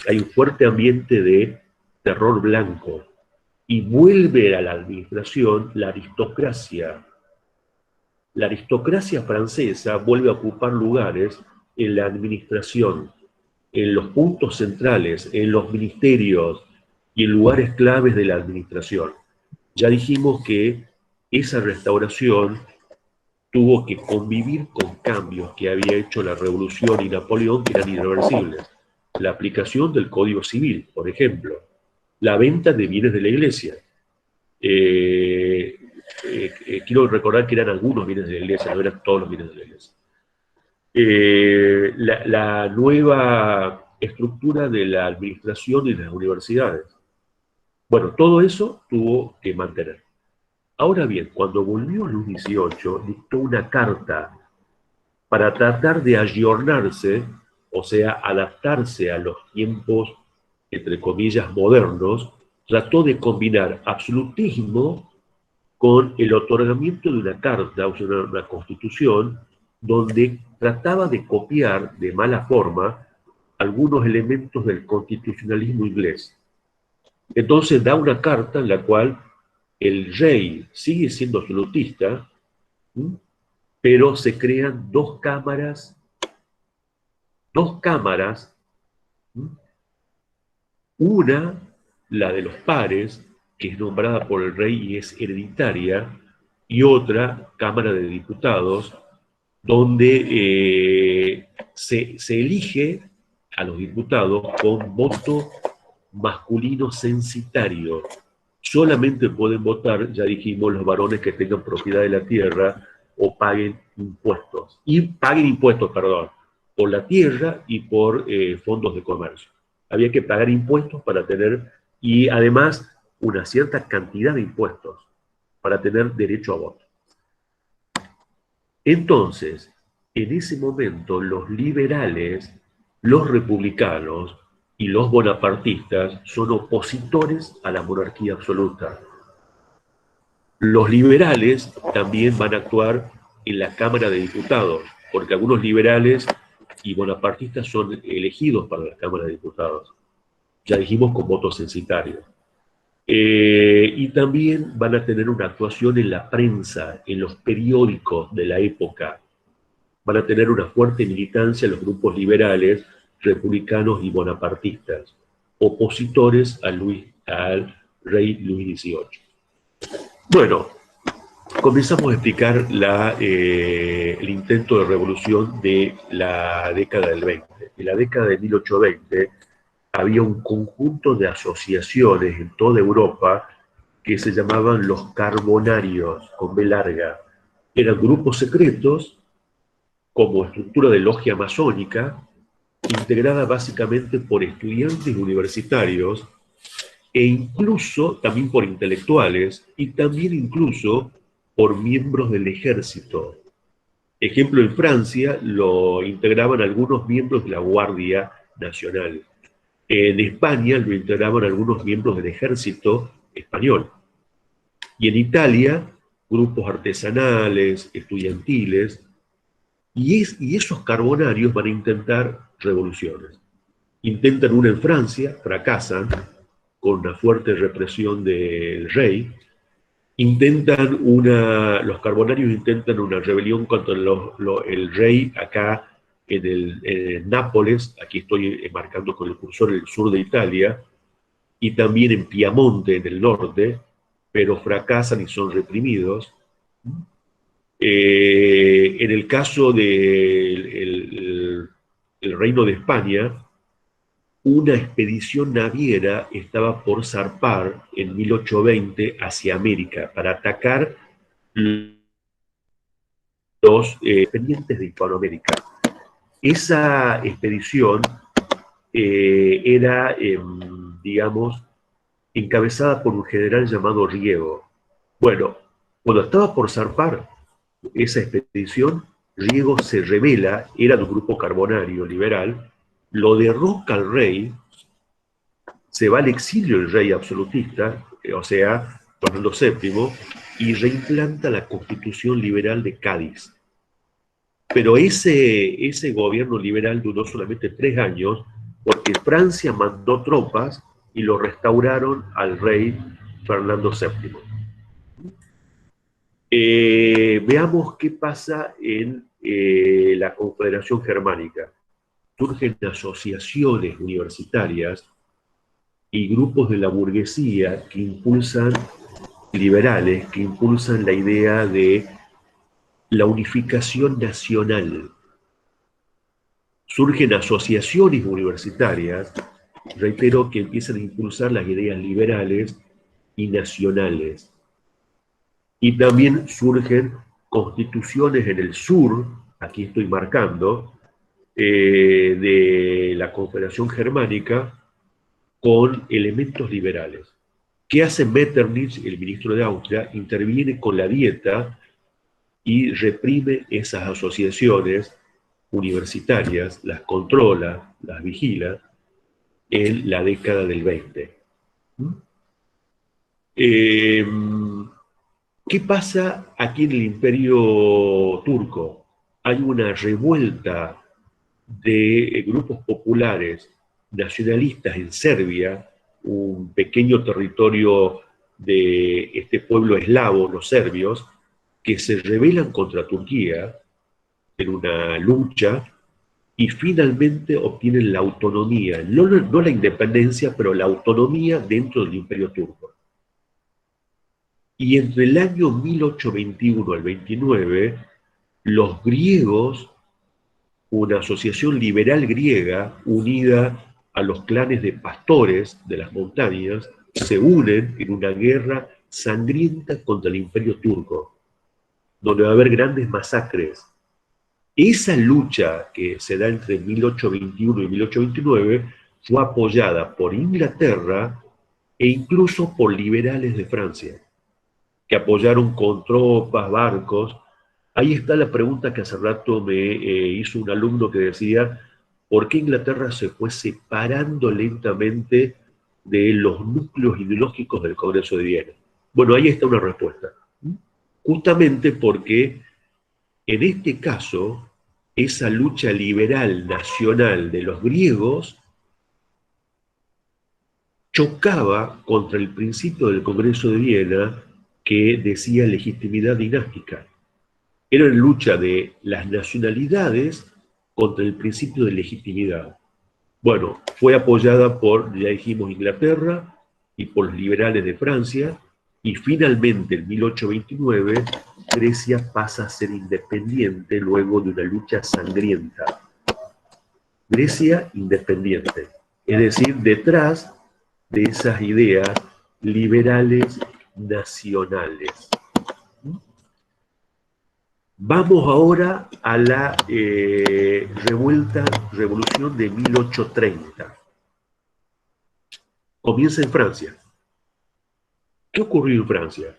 S1: Hay un fuerte ambiente de terror blanco y vuelve a la administración la aristocracia. La aristocracia francesa vuelve a ocupar lugares en la administración, en los puntos centrales, en los ministerios y en lugares claves de la administración. Ya dijimos que esa restauración tuvo que convivir con cambios que había hecho la Revolución y Napoleón, que eran irreversibles. La aplicación del Código Civil, por ejemplo, la venta de bienes de la Iglesia. Quiero recordar que eran algunos bienes de la Iglesia, no eran todos los bienes de la Iglesia. La nueva estructura de la administración y de las universidades. Bueno, todo eso tuvo que mantener. Ahora bien, cuando volvió Luis XVIII, dictó una carta para tratar de ayornarse, o sea, adaptarse a los tiempos, entre comillas, modernos. Trató de combinar absolutismo con el otorgamiento de una carta, o sea, una constitución, donde trataba de copiar de mala forma algunos elementos del constitucionalismo inglés. Entonces da una carta en la cual el rey sigue siendo absolutista, pero se crean dos cámaras, una, la de los pares, que es nombrada por el rey y es hereditaria, y otra, Cámara de Diputados, donde se elige a los diputados con voto masculino censitario. Solamente pueden votar, ya dijimos, los varones que tengan propiedad de la tierra o paguen impuestos. Y paguen impuestos, perdón, por la tierra y por fondos de comercio. Había que pagar impuestos para tener, y además una cierta cantidad de impuestos para tener derecho a voto. Entonces, en ese momento, los liberales, los republicanos y los bonapartistas son opositores a la monarquía absoluta. Los liberales también van a actuar en la Cámara de Diputados, porque algunos liberales y bonapartistas son elegidos para la Cámara de Diputados. Ya dijimos con votos censitarios. Y también van a tener una actuación en la prensa, en los periódicos de la época. Van a tener una fuerte militancia en los grupos liberales, republicanos y bonapartistas, opositores al rey Luis XVIII. Bueno, comenzamos a explicar el intento de revolución de la década del 20. En la década de 1820 había un conjunto de asociaciones en toda Europa que se llamaban los carbonarios, con B larga. Eran grupos secretos como estructura de logia masónica, integrada básicamente por estudiantes universitarios e incluso también por intelectuales y también incluso por miembros del ejército. Ejemplo, en Francia lo integraban algunos miembros de la Guardia Nacional. En España lo integraban algunos miembros del ejército español. Y en Italia, grupos artesanales, estudiantiles, y esos carbonarios van a intentar revoluciones. Intentan una en Francia, fracasan, con una fuerte represión del rey. Los carbonarios intentan una rebelión contra el rey acá en Nápoles, aquí estoy marcando con el cursor el sur de Italia, y también en Piamonte, en el norte, pero fracasan y son reprimidos. En el caso del Reino de España, una expedición naviera estaba por zarpar en 1820 hacia América para atacar los pendientes de Hispanoamérica. Esa expedición era, digamos, encabezada por un general llamado Riego. Bueno, cuando estaba por zarpar esa expedición, Riego se rebela, era de un grupo carbonario liberal, lo derroca al rey, se va al exilio el rey absolutista, o sea, Fernando VII, y reimplanta la Constitución Liberal de Cádiz. Pero ese gobierno liberal duró solamente 3 años, porque Francia mandó tropas y lo restauraron al rey Fernando VII. Veamos qué pasa en la Confederación Germánica. Surgen asociaciones universitarias y grupos de la burguesía que impulsan, liberales, que impulsan la idea de la unificación nacional. Surgen asociaciones universitarias, reitero, que empiezan a impulsar las ideas liberales y nacionales. Y también surgen constituciones en el sur, aquí estoy marcando, de la Confederación Germánica, con elementos liberales. ¿Qué hace Metternich, el ministro de Austria? Interviene con la Dieta y reprime esas asociaciones universitarias, las controla, las vigila en la década del 20. ¿Qué pasa aquí en el Imperio Turco? Hay una revuelta de grupos populares nacionalistas en Serbia, un pequeño territorio de este pueblo eslavo, los serbios, que se rebelan contra Turquía en una lucha y finalmente obtienen la autonomía, no la independencia, pero la autonomía dentro del Imperio Turco. Y entre el año 1821 al 29, los griegos, una asociación liberal griega unida a los clanes de pastores de las montañas, se unen en una guerra sangrienta contra el imperio turco, donde va a haber grandes masacres. Esa lucha que se da entre 1821 y 1829 fue apoyada por Inglaterra e incluso por liberales de Francia, que apoyaron con tropas, barcos. Ahí está la pregunta que hace rato me hizo un alumno que decía, ¿por qué Inglaterra se fue separando lentamente de los núcleos ideológicos del Congreso de Viena? Bueno, ahí está una respuesta. Justamente porque en este caso, esa lucha liberal nacional de los griegos chocaba contra el principio del Congreso de Viena que decía legitimidad dinástica. Era la lucha de las nacionalidades contra el principio de legitimidad. Bueno, fue apoyada por, ya dijimos, Inglaterra y por los liberales de Francia, y finalmente en 1829 Grecia pasa a ser independiente luego de una lucha sangrienta. Grecia independiente, es decir, detrás de esas ideas liberales nacionales. Vamos ahora a la revolución de 1830. Comienza en Francia. ¿Qué ocurrió en Francia?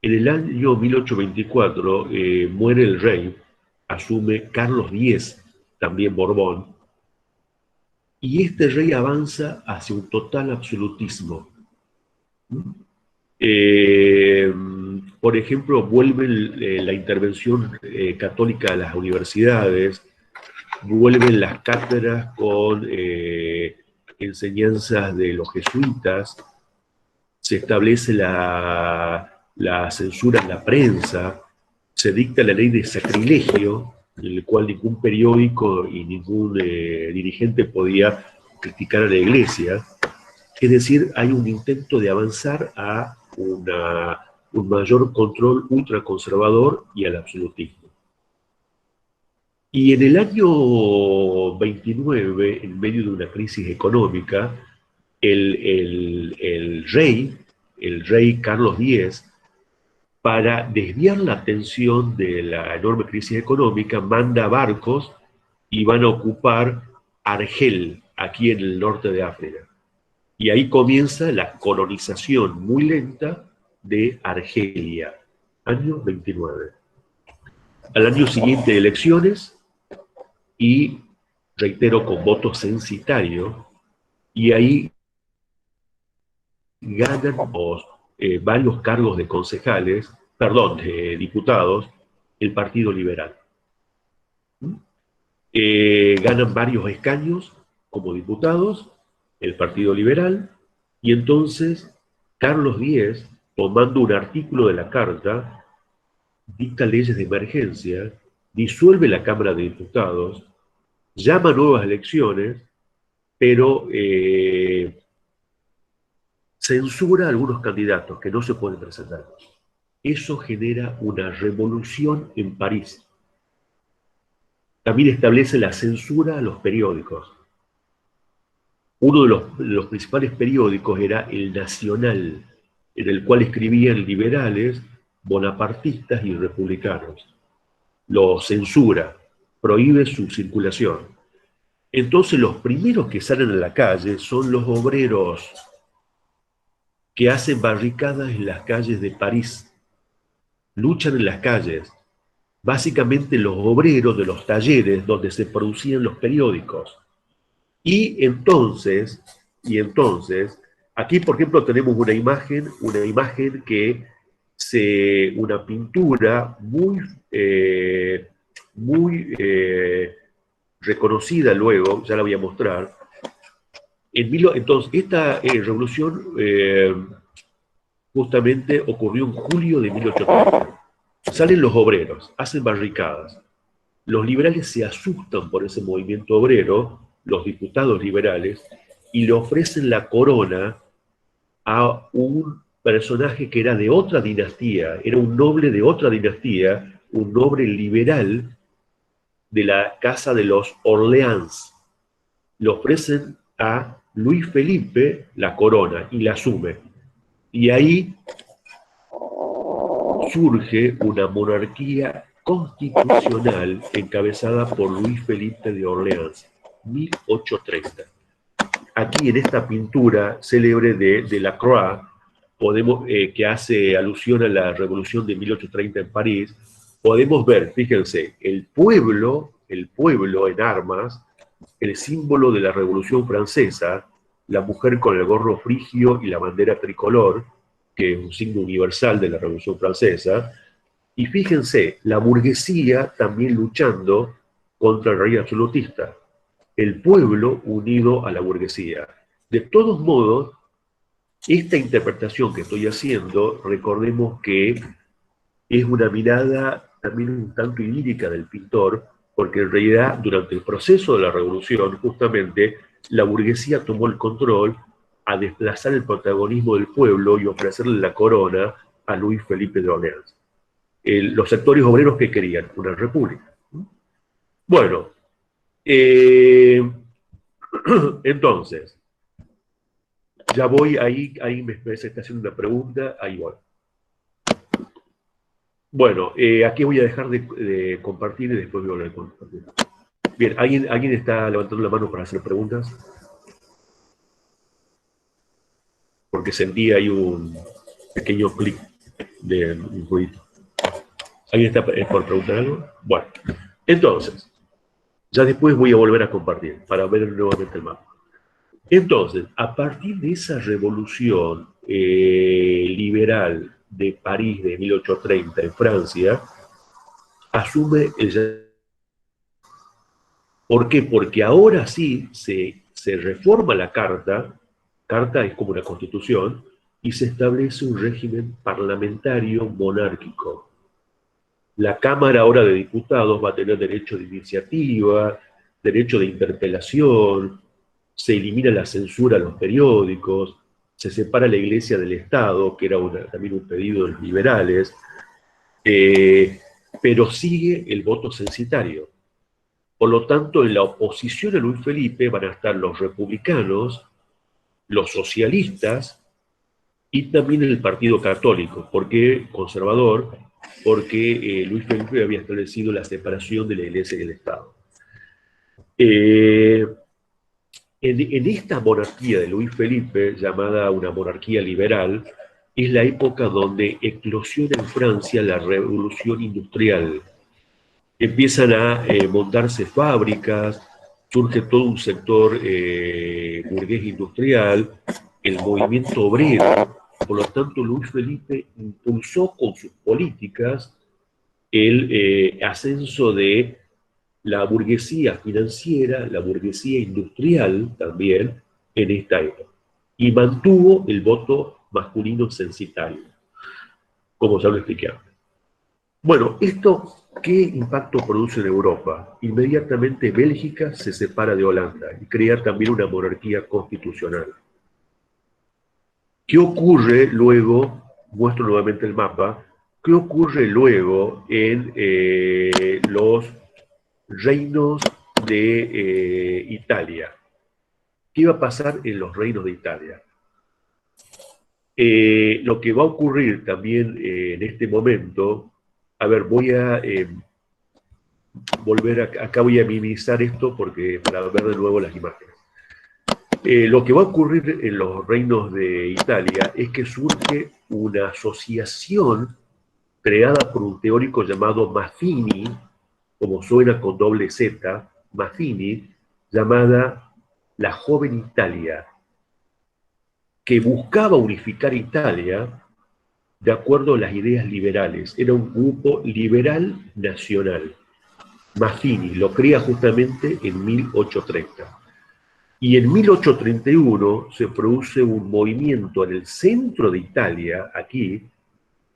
S1: En el año 1824 muere el rey, asume Carlos X, también Borbón, y este rey avanza hacia un total absolutismo. Por ejemplo, vuelve la intervención católica a las universidades, vuelven las cátedras con enseñanzas de los jesuitas, se establece la censura en la prensa, se dicta la ley de sacrilegio, en la cual ningún periódico y ningún dirigente podía criticar a la iglesia. Es decir, hay un intento de avanzar a un mayor control ultraconservador y al absolutismo. Y en el año 29, en medio de una crisis económica, el rey Carlos X, para desviar la atención de la enorme crisis económica, manda barcos y van a ocupar Argel, aquí en el norte de África. Y ahí comienza la colonización muy lenta de Argelia, año 29. Al año siguiente, elecciones, y reitero, con voto censitario, y ahí ganan varios cargos de concejales, perdón, de diputados, el Partido Liberal. Ganan varios escaños como diputados, el Partido Liberal, y entonces Carlos X, tomando un artículo de la Carta, dicta leyes de emergencia, disuelve la Cámara de Diputados, llama a nuevas elecciones, pero censura a algunos candidatos que no se pueden presentar. Eso genera una revolución en París. También establece la censura a los periódicos. Uno de los principales periódicos era El Nacional, en el cual escribían liberales, bonapartistas y republicanos. Lo censura, prohíbe su circulación. Entonces los primeros que salen a la calle son los obreros, que hacen barricadas en las calles de París, luchan en las calles, básicamente los obreros de los talleres donde se producían los periódicos. Y entonces, aquí por ejemplo tenemos una imagen que una pintura muy reconocida luego, ya la voy a mostrar. Entonces, esta revolución justamente ocurrió en julio de 1830. Salen los obreros, hacen barricadas. Los liberales se asustan por ese movimiento obrero, los diputados liberales, y le ofrecen la corona a un personaje que era de otra dinastía, era un noble de otra dinastía, un noble liberal de la casa de los Orleans. Le ofrecen a Luis Felipe la corona y la asume. Y ahí surge una monarquía constitucional encabezada por Luis Felipe de Orleans, 1830. Aquí en esta pintura célebre de Delacroix, que hace alusión a la Revolución de 1830 en París, podemos ver, fíjense, el pueblo en armas, el símbolo de la Revolución Francesa, la mujer con el gorro frigio y la bandera tricolor, que es un signo universal de la Revolución Francesa, y fíjense, la burguesía también luchando contra el rey absolutista, el pueblo unido a la burguesía. De todos modos, esta interpretación que estoy haciendo, recordemos que es una mirada también un tanto idílica del pintor, porque en realidad durante el proceso de la revolución, justamente, la burguesía tomó el control a desplazar el protagonismo del pueblo y ofrecerle la corona a Luis Felipe de Orleans. Los sectores obreros que querían una república. Bueno, entonces, ya voy, ahí se está haciendo una pregunta, ahí voy. Bueno, aquí voy a dejar de compartir y después voy a volver a compartir. Bien, ¿alguien está levantando la mano para hacer preguntas? Porque sentí ahí un pequeño clic de un ruido. ¿Alguien está por preguntar algo? Bueno, entonces, ya después voy a volver a compartir para ver nuevamente el mapa. Entonces, a partir de esa revolución liberal de París de 1830 en Francia, asume el... ¿Por qué? Porque ahora sí se reforma la carta es como una constitución, y se establece un régimen parlamentario monárquico. La Cámara ahora de Diputados va a tener derecho de iniciativa, derecho de interpelación, se elimina la censura a los periódicos, se separa la Iglesia del Estado, que era también un pedido de los liberales, pero sigue el voto censitario. Por lo tanto, en la oposición a Luis Felipe van a estar los republicanos, los socialistas y también el Partido Católico. ¿Por qué conservador? Porque Luis Felipe había establecido la separación de la Iglesia y el Estado. En esta monarquía de Luis Felipe, llamada una monarquía liberal, es la época donde eclosiona en Francia la revolución industrial. Empiezan a montarse fábricas, surge todo un sector burgués industrial, el movimiento obrero. Por lo tanto, Luis Felipe impulsó con sus políticas el ascenso de la burguesía financiera, la burguesía industrial también en esta época. Y mantuvo el voto masculino censitario, como ya lo expliqué antes. Bueno, ¿esto qué impacto produce en Europa? Inmediatamente Bélgica se separa de Holanda y crea también una monarquía constitucional. ¿Qué ocurre luego? Muestro nuevamente el mapa. ¿Qué ocurre luego en los reinos de Italia? ¿Qué va a pasar en los reinos de Italia? Lo que va a ocurrir también en este momento, a ver, voy a acá voy a minimizar esto porque para ver de nuevo las imágenes. Lo que va a ocurrir en los reinos de Italia es que surge una asociación creada por un teórico llamado Mazzini, como suena con doble Z, Mazzini, llamada la Joven Italia, que buscaba unificar Italia de acuerdo a las ideas liberales. Era un grupo liberal nacional. Mazzini lo crea justamente en 1830. Y en 1831 se produce un movimiento en el centro de Italia, aquí,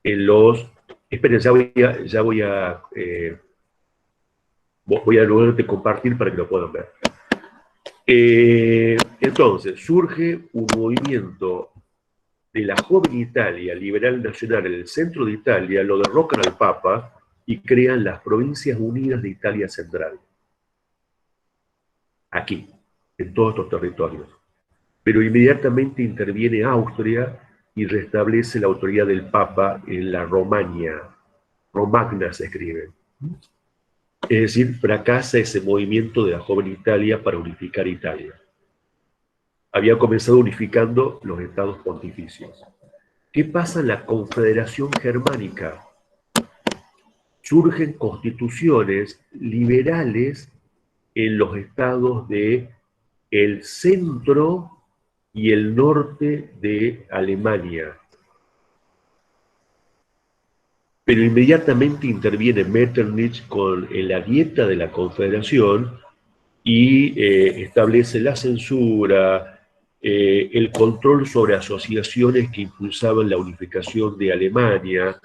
S1: en los... Esperen, voy a nuevamente compartir para que lo puedan ver. Entonces, surge un movimiento de la joven Italia liberal nacional en el centro de Italia, lo derrocan al Papa y crean las Provincias Unidas de Italia Central. Aquí, en todos estos territorios. Pero inmediatamente interviene Austria y restablece la autoridad del Papa en la Romagna. Romagna se escribe. Es decir, fracasa ese movimiento de la joven Italia para unificar Italia. Había comenzado unificando los estados pontificios. ¿Qué pasa en la Confederación Germánica? Surgen constituciones liberales en los estados de el centro y el norte de Alemania. Pero inmediatamente interviene Metternich en la dieta de la Confederación y establece la censura, el control sobre asociaciones que impulsaban la unificación de Alemania,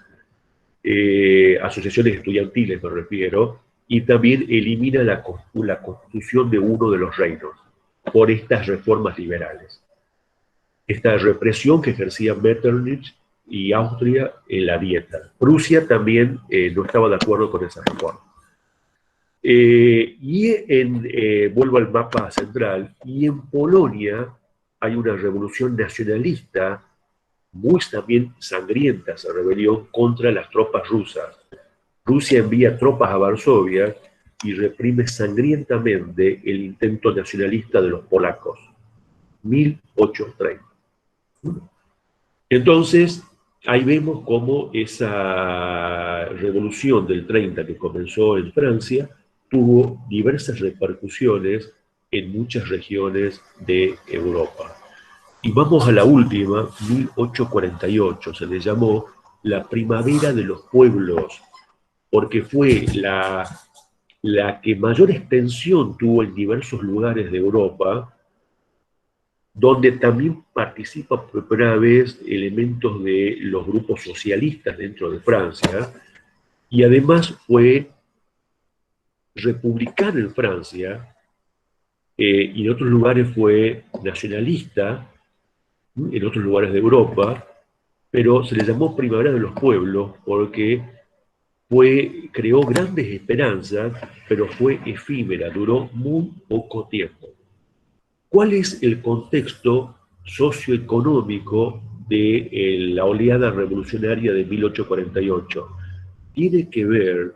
S1: asociaciones estudiantiles me refiero, y también elimina la constitución de uno de los reinos por estas reformas liberales. Esta represión que ejercía Metternich y Austria en la dieta. Prusia también no estaba de acuerdo con esa reforma. Vuelvo al mapa central, y en Polonia hay una revolución nacionalista muy también sangrienta, esa rebelión contra las tropas rusas. Rusia envía tropas a Varsovia y reprime sangrientamente el intento nacionalista de los polacos. 1830. Entonces, ahí vemos cómo esa revolución del 30 que comenzó en Francia tuvo diversas repercusiones en muchas regiones de Europa. Y vamos a la última, 1848, se le llamó la primavera de los pueblos, porque fue la que mayor extensión tuvo en diversos lugares de Europa, donde también participa por primera vez elementos de los grupos socialistas dentro de Francia, y además fue republicano en Francia, y en otros lugares fue nacionalista, en otros lugares de Europa, pero se le llamó Primavera de los Pueblos porque creó grandes esperanzas, pero fue efímera, duró muy poco tiempo. ¿Cuál es el contexto socioeconómico de la oleada revolucionaria de 1848? Tiene que ver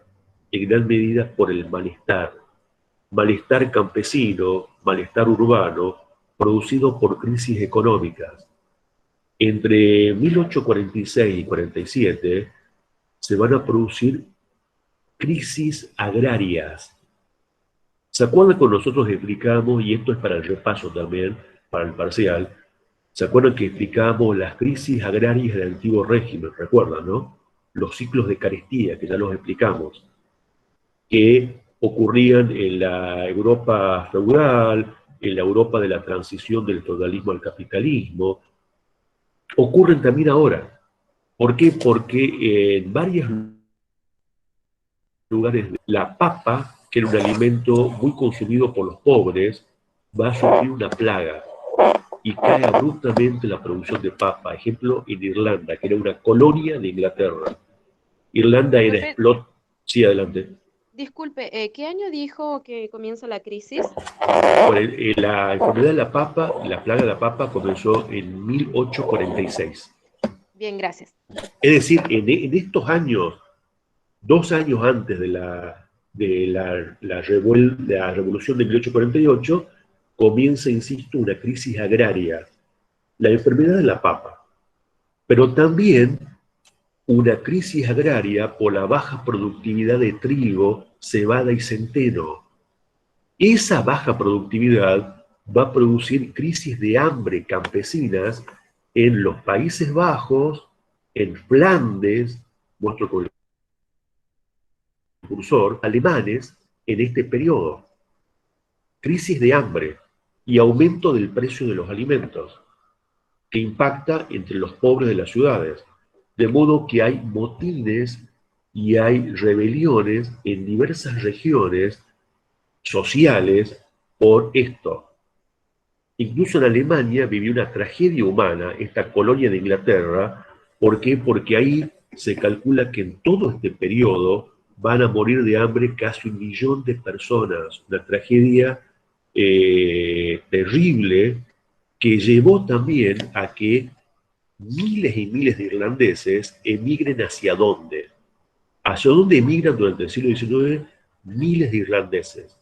S1: en gran medida por el malestar campesino, malestar urbano, producido por crisis económicas. Entre 1846 y 47 se van a producir crisis agrarias. ¿Se acuerdan que nosotros explicamos, y esto es para el repaso también, para el parcial, ¿se acuerdan que explicamos las crisis agrarias del antiguo régimen? ¿Recuerdan, no? Los ciclos de carestía, que ya los explicamos, que ocurrían en la Europa feudal, en la Europa de la transición del feudalismo al capitalismo, ocurren también ahora. ¿Por qué? Porque en varios lugares la papa, que era un alimento muy consumido por los pobres, va a sufrir una plaga y cae abruptamente la producción de papa. Ejemplo, en Irlanda, que era una colonia de Inglaterra. Irlanda era Sí, adelante.
S5: Disculpe, ¿qué año dijo que comienza la crisis?
S1: La enfermedad de la papa, la plaga de la papa, comenzó en 1846.
S5: Bien, gracias.
S1: Es decir, en estos años, 2 años antes de la revolución de 1848, comienza, insisto, una crisis agraria, la enfermedad de la papa, pero también una crisis agraria por la baja productividad de trigo, cebada y centeno. Esa baja productividad va a producir crisis de hambre campesinas en los Países Bajos, en Flandes, muestro con el cursor, alemanes en este periodo. Crisis de hambre y aumento del precio de los alimentos, que impacta entre los pobres de las ciudades. De modo que hay motines y hay rebeliones en diversas regiones sociales por esto. Incluso en Alemania vivió una tragedia humana, esta colonia de Inglaterra. ¿Por qué? Porque ahí se calcula que en todo este periodo van a morir de hambre casi 1 millón de personas. Una tragedia terrible que llevó también a que miles y miles de irlandeses emigren ¿hacia dónde? ¿Hacia dónde emigran durante el siglo XIX miles de irlandeses,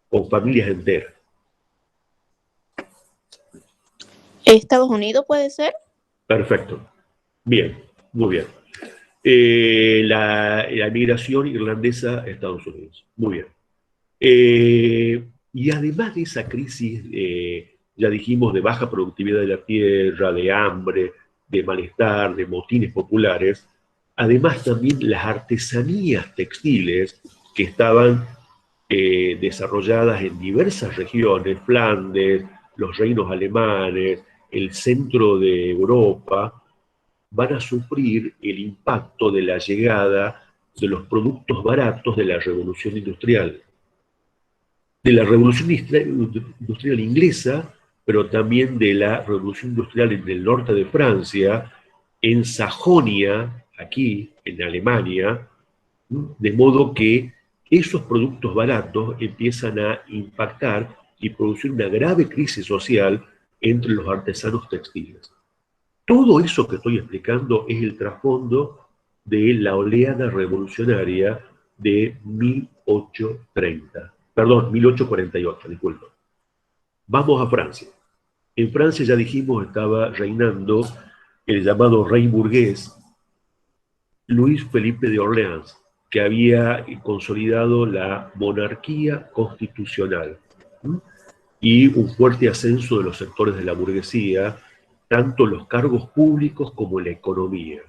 S1: con familias enteras?
S6: ¿Estados Unidos puede ser?
S1: Perfecto. Bien, muy bien. La migración irlandesa a Estados Unidos. Muy bien. Y además de esa crisis, ya dijimos, de baja productividad de la tierra, de hambre, de malestar, de motines populares, además también las artesanías textiles que estaban desarrolladas en diversas regiones, Flandes, los reinos alemanes, el centro de Europa, van a sufrir el impacto de la llegada de los productos baratos de la revolución industrial. De la revolución industrial inglesa, pero también de la revolución industrial en el norte de Francia, en Sajonia, aquí en Alemania, de modo que esos productos baratos empiezan a impactar y producir una grave crisis social entre los artesanos textiles. Todo eso que estoy explicando es el trasfondo de la oleada revolucionaria de 1848, disculpa. Vamos a Francia. En Francia, ya dijimos, estaba reinando el llamado rey burgués, Luis Felipe de Orleans, que había consolidado la monarquía constitucional y un fuerte ascenso de los sectores de la burguesía, tanto en los cargos públicos como en la economía.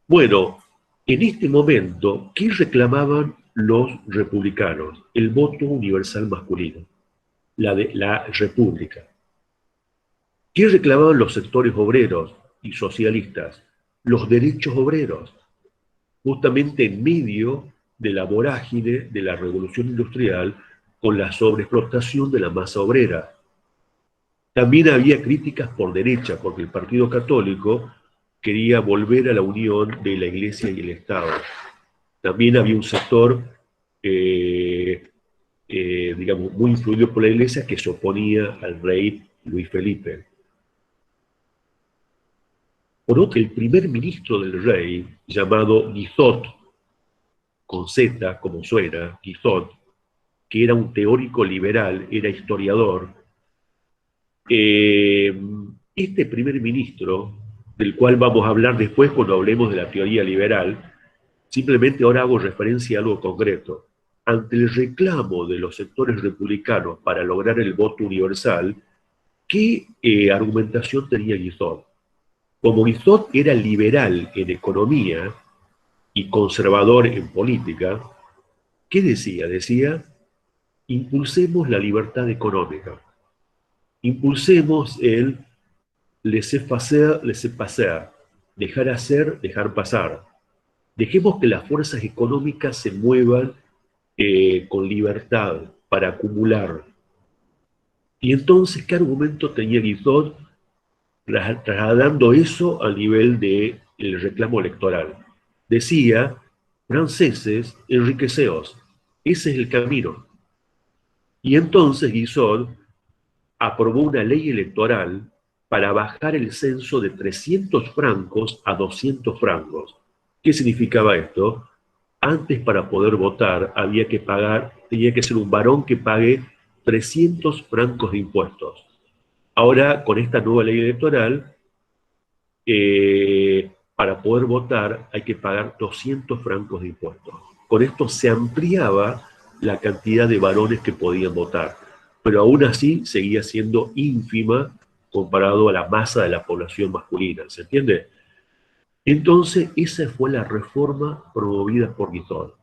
S1: Bueno, en este momento, ¿qué reclamaban los republicanos? El voto universal masculino, la república. ¿Qué reclamaban los sectores obreros y socialistas? Los derechos obreros, justamente en medio de la vorágine de la revolución industrial con la sobreexplotación de la masa obrera. También había críticas por derecha, porque el Partido Católico quería volver a la unión de la Iglesia y el Estado. También había un sector, digamos, muy influido por la Iglesia que se oponía al rey Luis Felipe. Por otro, el primer ministro del rey, llamado Guizot, con Z, como suena, Guizot, que era un teórico liberal, era historiador. Este primer ministro, del cual vamos a hablar después cuando hablemos de la teoría liberal, simplemente ahora hago referencia a algo concreto. Ante el reclamo de los sectores republicanos para lograr el voto universal, ¿qué argumentación tenía Guizot? Como Guizot era liberal en economía y conservador en política, ¿qué decía? Decía, impulsemos la libertad económica, impulsemos el laissez-faire, laissez-passer, dejar hacer, dejar pasar. Dejemos que las fuerzas económicas se muevan con libertad para acumular. Y entonces, ¿qué argumento tenía Guizot trasladando eso al nivel del reclamo electoral? Decía, franceses, enriqueceos, ese es el camino. Y entonces Guizot aprobó una ley electoral para bajar el censo de 300 francos a 200 francos. ¿Qué significaba esto? Antes, para poder votar, tenía que ser un varón que pague 300 francos de impuestos. Ahora, con esta nueva ley electoral, para poder votar hay que pagar 200 francos de impuestos. Con esto se ampliaba la cantidad de varones que podían votar, pero aún así seguía siendo ínfima comparado a la masa de la población masculina, ¿se entiende? Entonces, esa fue la reforma promovida por Guizot.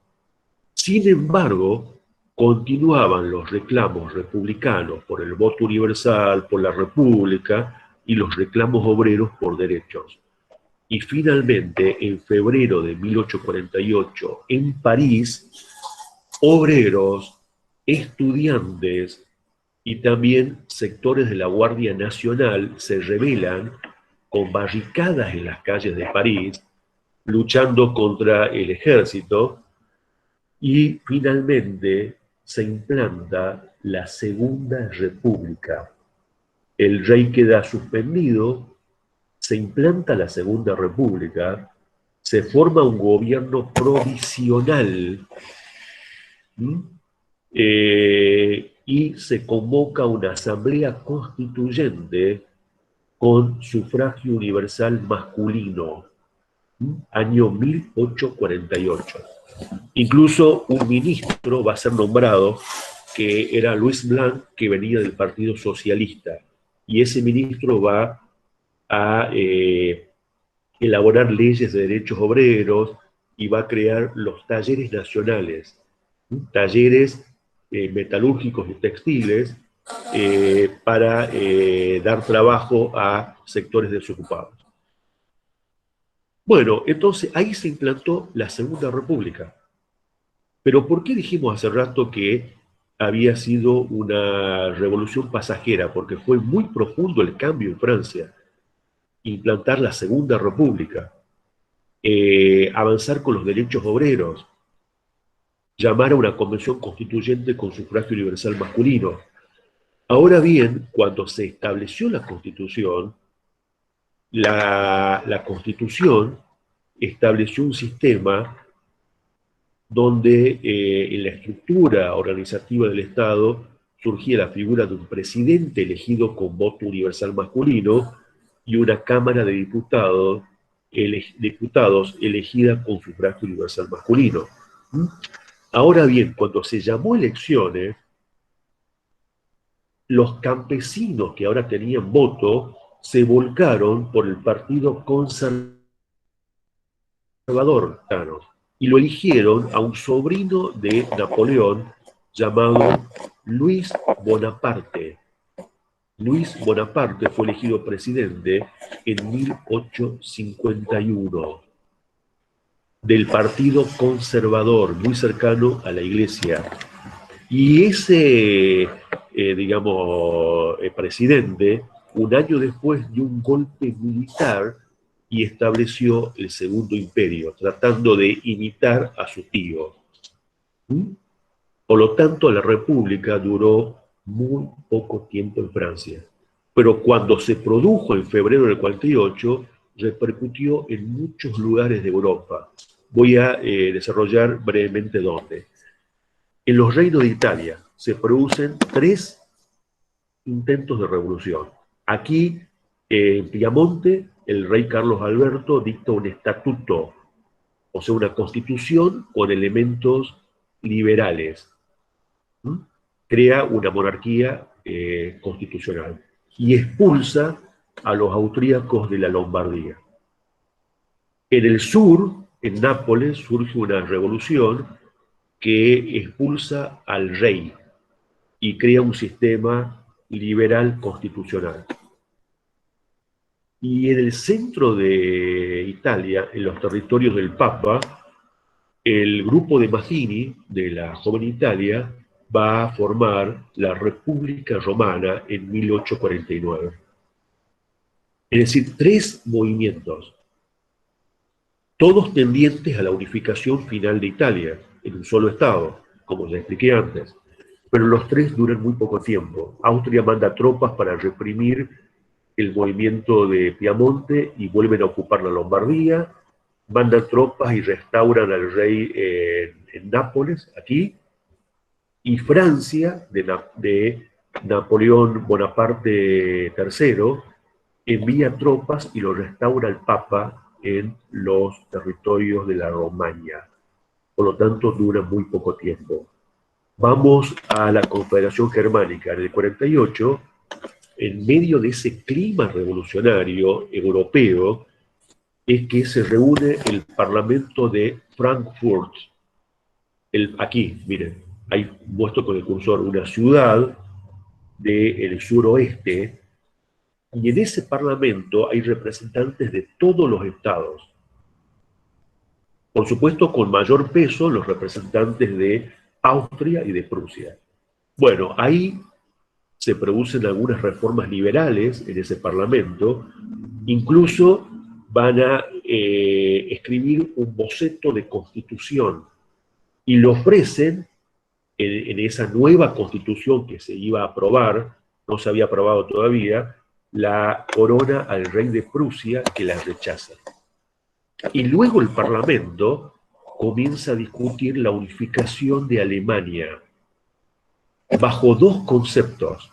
S1: Sin embargo, continuaban los reclamos republicanos por el voto universal, por la república, y los reclamos obreros por derechos. Y finalmente, en febrero de 1848, en París, obreros, estudiantes, y también sectores de la Guardia Nacional se rebelan con barricadas en las calles de París, luchando contra el ejército, y finalmente se implanta la Segunda República. El rey queda suspendido, se implanta la Segunda República, se forma un gobierno provisional, ¿m? Y se convoca una asamblea constituyente con sufragio universal masculino, año 1848. Incluso un ministro va a ser nombrado, que era Louis Blanc, que venía del Partido Socialista, y ese ministro va a elaborar leyes de derechos obreros y va a crear los talleres nacionales, talleres metalúrgicos y textiles, para dar trabajo a sectores desocupados. Bueno, entonces ahí se implantó la Segunda República. Pero ¿por qué dijimos hace rato que había sido una revolución pasajera? Porque fue muy profundo el cambio en Francia. Implantar la Segunda República, avanzar con los derechos obreros, llamar a una convención constituyente con sufragio universal masculino. Ahora bien, cuando se estableció la Constitución, la Constitución estableció un sistema donde en la estructura organizativa del Estado surgía la figura de un presidente elegido con voto universal masculino y una Cámara de Diputados, elegida con sufragio universal masculino. Ahora bien, cuando se llamó elecciones, los campesinos que ahora tenían voto se volcaron por el Partido Conservador y lo eligieron a un sobrino de Napoleón llamado Luis Bonaparte. Luis Bonaparte fue elegido presidente en 1851 del Partido Conservador, muy cercano a la Iglesia. Y ese, presidente, un año después dio un golpe militar y estableció el Segundo Imperio, tratando de imitar a su tío. Por lo tanto, la República duró muy poco tiempo en Francia. Pero cuando se produjo en febrero del 48, repercutió en muchos lugares de Europa. Voy a desarrollar brevemente dónde. En los reinos de Italia se producen 3 intentos de revolución. Aquí, en Piamonte, el rey Carlos Alberto dicta un estatuto, o sea, una constitución con elementos liberales. Crea una monarquía constitucional y expulsa a los austríacos de la Lombardía. En el sur, en Nápoles, surge una revolución que expulsa al rey y crea un sistema liberal constitucional. Y en el centro de Italia, en los territorios del Papa, el grupo de Mazzini, de la joven Italia, va a formar la República Romana en 1849. Es decir, 3 movimientos, todos tendientes a la unificación final de Italia, en un solo Estado, como ya expliqué antes. Pero los 3 duran muy poco tiempo. Austria manda tropas para reprimir el movimiento de Piamonte y vuelven a ocupar la Lombardía, mandan tropas y restauran al rey en Nápoles, aquí, y Francia, de Napoleón Bonaparte III, envía tropas y lo restaura el Papa en los territorios de la Romaña. Por lo tanto, dura muy poco tiempo. Vamos a la Confederación Germánica. En el 48, en medio de ese clima revolucionario europeo, es que se reúne el Parlamento de Frankfurt. Aquí, miren, ahí muestro con el cursor una ciudad del suroeste, y en ese Parlamento hay representantes de todos los estados. Por supuesto, con mayor peso, los representantes de Austria y de Prusia. Bueno, ahí se producen algunas reformas liberales en ese Parlamento, incluso van a escribir un boceto de constitución y lo ofrecen en esa nueva constitución que se iba a aprobar, no se había aprobado todavía, la corona al rey de Prusia, que la rechaza. Y luego el Parlamento comienza a discutir la unificación de Alemania bajo dos conceptos.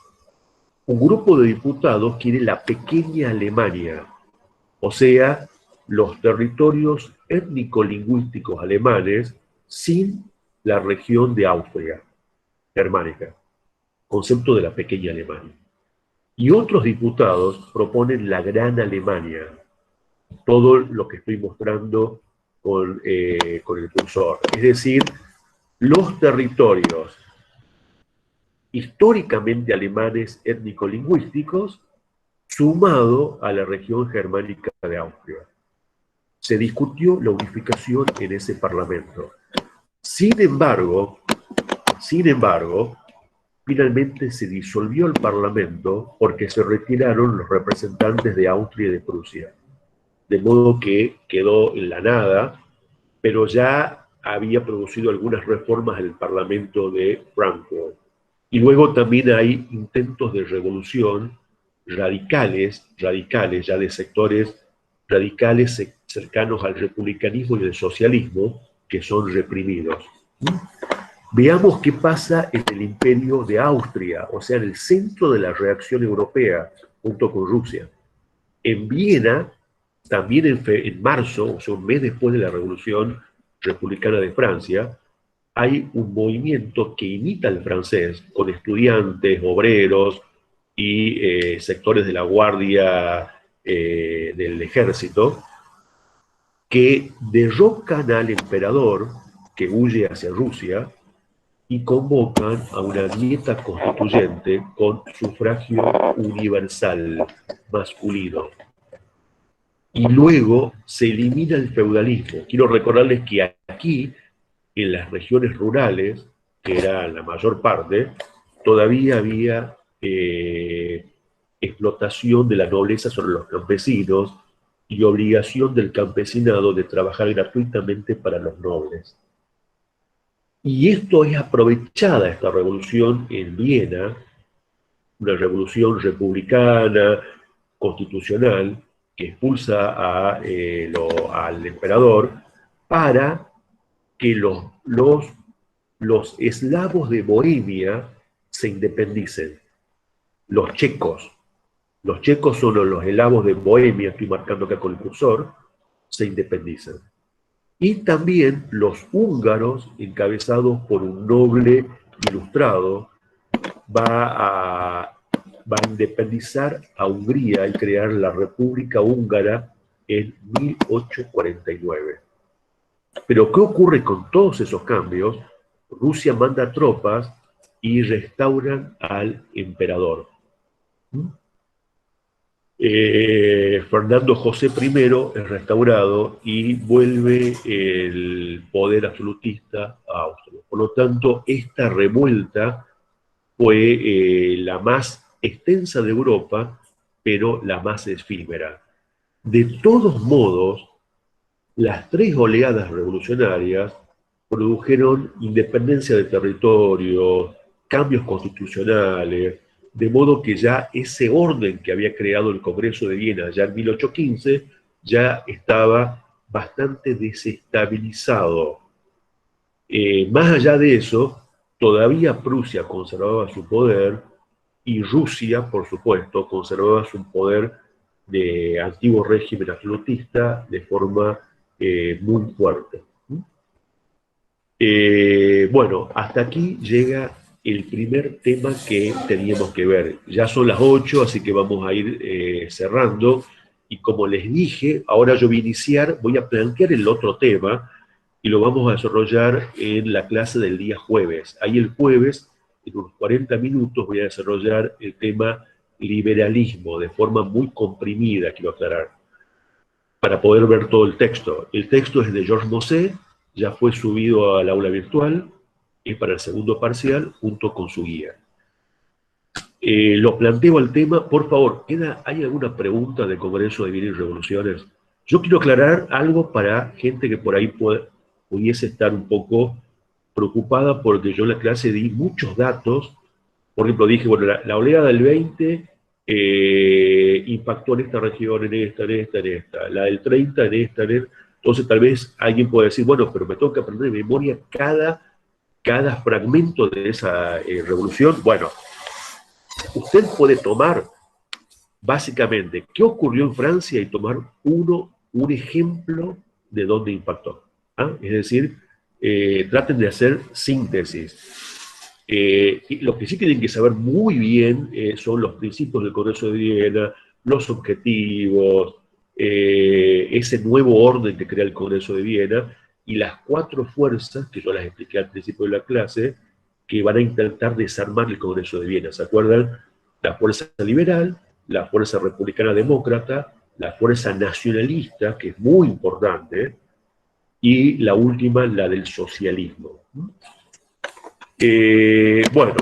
S1: Un grupo de diputados quiere la pequeña Alemania, o sea, los territorios étnico-lingüísticos alemanes sin la región de Austria germánica, concepto de la pequeña Alemania. Y otros diputados proponen la gran Alemania, todo lo que estoy mostrando con el cursor, es decir, los territorios históricamente alemanes étnico-lingüísticos sumado a la región germánica de Austria. Se discutió la unificación en ese Parlamento. Sin embargo, finalmente se disolvió el Parlamento porque se retiraron los representantes de Austria y de Prusia. De modo que quedó en la nada, pero ya había producido algunas reformas el Parlamento de Frankfurt. Y luego también hay intentos de revolución radicales ya de sectores radicales cercanos al republicanismo y al socialismo, que son reprimidos. Veamos qué pasa en el Imperio de Austria, o sea, en el centro de la reacción europea, junto con Rusia. En Viena, también en marzo, o sea, un mes después de la Revolución Republicana de Francia, hay un movimiento que imita al francés, con estudiantes, obreros y sectores de la guardia del ejército, que derrocan al emperador, que huye hacia Rusia, y convocan a una dieta constituyente con sufragio universal masculino. Y luego se elimina el feudalismo. Quiero recordarles que aquí, en las regiones rurales, que era la mayor parte, todavía había explotación de la nobleza sobre los campesinos y obligación del campesinado de trabajar gratuitamente para los nobles. Y esto es aprovechada, esta revolución en Viena, una revolución republicana, constitucional, que expulsa al emperador, para que los eslavos de Bohemia se independicen. Los checos son los eslavos de Bohemia, estoy marcando acá con el cursor, se independizan. Y también los húngaros, encabezados por un noble ilustrado, va a independizar a Hungría y crear la República Húngara en 1849. Pero ¿qué ocurre con todos esos cambios? Rusia manda tropas y restauran al emperador. Fernando José I es restaurado y vuelve el poder absolutista a Austria. Por lo tanto, esta revuelta fue la más extensa de Europa, pero la más efímera. De todos modos, las tres oleadas revolucionarias produjeron independencia de territorio, cambios constitucionales, de modo que ya ese orden que había creado el Congreso de Viena ya en 1815 ya estaba bastante desestabilizado. Más allá de eso, todavía Prusia conservaba su poder y Rusia, por supuesto, conservaba su poder de antiguo régimen absolutista de forma muy fuerte. Bueno, hasta aquí llega el primer tema que teníamos que ver. Ya son las 8, así que vamos a ir cerrando. Y como les dije, ahora yo voy a plantear el otro tema y lo vamos a desarrollar en la clase del día jueves. Ahí el jueves, en unos 40 minutos, voy a desarrollar el tema liberalismo de forma muy comprimida, quiero aclarar, para poder ver todo el texto. El texto es de Georges Mosse, ya fue subido al aula virtual, y para el segundo parcial, junto con su guía. Lo planteo al tema. Por favor, ¿hay alguna pregunta del Congreso de Bienes y Revoluciones? Yo quiero aclarar algo para gente que por ahí pudiese estar un poco preocupada, porque yo en la clase di muchos datos. Por ejemplo, dije, bueno, la oleada del 20 impactó en esta región, en esta, en esta, en esta. La del 30 en esta, en esta. Entonces tal vez alguien puede decir, bueno, pero me tengo que aprender de memoria cada fragmento de esa revolución. Bueno, usted puede tomar básicamente qué ocurrió en Francia y tomar un ejemplo de dónde impactó. ¿Ah? Es decir, traten de hacer síntesis. Y lo que sí tienen que saber muy bien son los principios del Congreso de Viena, los objetivos, ese nuevo orden que crea el Congreso de Viena y las 4 fuerzas, que yo las expliqué al principio de la clase, que van a intentar desarmar el Congreso de Viena. ¿Se acuerdan? La fuerza liberal, la fuerza republicana demócrata, la fuerza nacionalista, que es muy importante, y la última, la del socialismo. Bueno,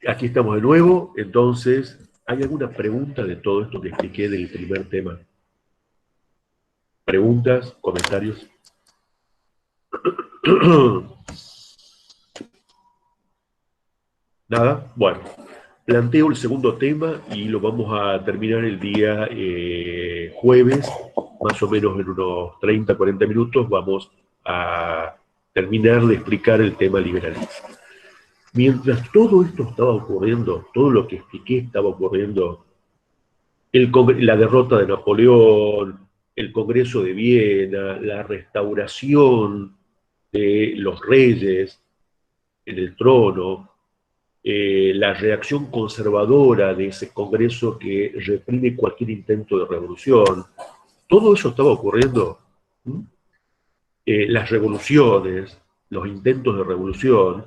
S1: aquí estamos de nuevo. Entonces, ¿hay alguna pregunta de todo esto que expliqué del primer tema? ¿Preguntas? ¿Comentarios? ¿Nada? Bueno, planteo el segundo tema y lo vamos a terminar el día jueves, más o menos en unos 30, 40 minutos, vamos a terminar de explicar el tema liberalismo. Mientras todo esto estaba ocurriendo, todo lo que expliqué estaba ocurriendo, la derrota de Napoleón, el Congreso de Viena, la restauración de los reyes en el trono, la reacción conservadora de ese Congreso que reprime cualquier intento de revolución, todo eso estaba ocurriendo. Las revoluciones, los intentos de revolución.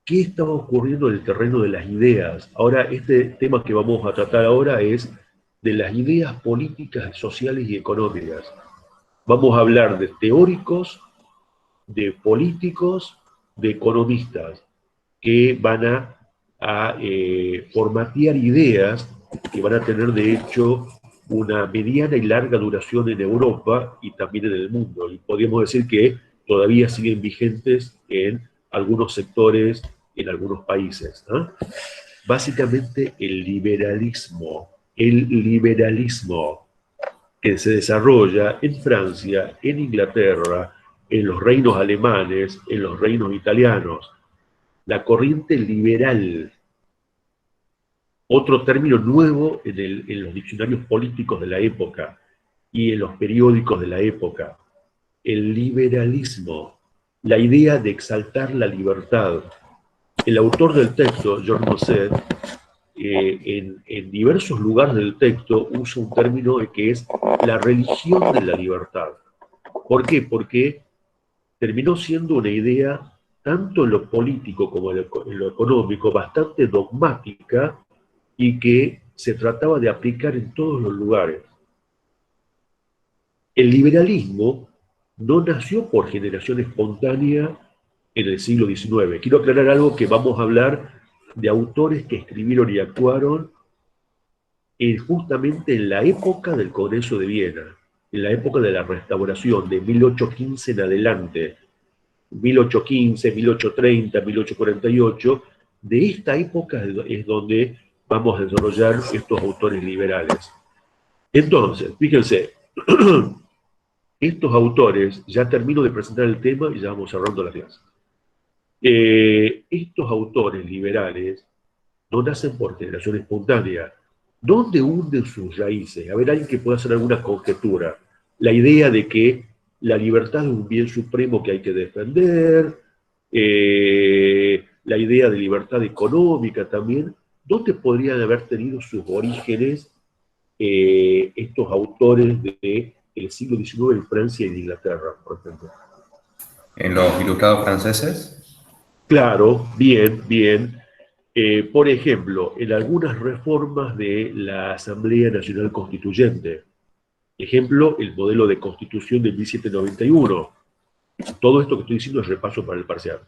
S1: ¿Qué estaba ocurriendo en el terreno de las ideas? Ahora, este tema que vamos a tratar ahora es de las ideas políticas, sociales y económicas. Vamos a hablar de teóricos, de políticos, de economistas, que van a formatear ideas que van a tener, de hecho, una mediana y larga duración en Europa y también en el mundo. Y podríamos decir que todavía siguen vigentes en algunos sectores, en algunos países, ¿no? Básicamente el liberalismo que se desarrolla en Francia, en Inglaterra, en los reinos alemanes, en los reinos italianos. La corriente liberal, otro término nuevo en los diccionarios políticos de la época y en los periódicos de la época. El liberalismo, la idea de exaltar la libertad. El autor del texto, Jean Mosset, en diversos lugares del texto usa un término que es la religión de la libertad. ¿Por qué? Porque terminó siendo una idea, tanto en lo político como en lo económico, bastante dogmática y que se trataba de aplicar en todos los lugares. El liberalismo no nació por generación espontánea en el siglo XIX. Quiero aclarar algo, que vamos a hablar de autores que escribieron y actuaron justamente en la época del Congreso de Viena, en la época de la Restauración, de 1815 en adelante, 1815, 1830, 1848, de esta época es donde vamos a desarrollar estos autores liberales. Entonces, fíjense, estos autores, ya termino de presentar el tema y ya vamos cerrando la clase. Estos autores liberales no nacen por generación espontánea. ¿Dónde hunden sus raíces? A ver, alguien que pueda hacer alguna conjetura. La idea de que la libertad es un bien supremo que hay que defender, la idea de libertad económica también. ¿Dónde podrían haber tenido sus orígenes estos autores del siglo XIX en Francia y en Inglaterra, por ejemplo?
S2: ¿En los ilustrados franceses?
S1: Claro, bien, bien. Por ejemplo, en algunas reformas de la Asamblea Nacional Constituyente. Ejemplo, el modelo de Constitución de 1791. Todo esto que estoy diciendo es repaso para el parcial.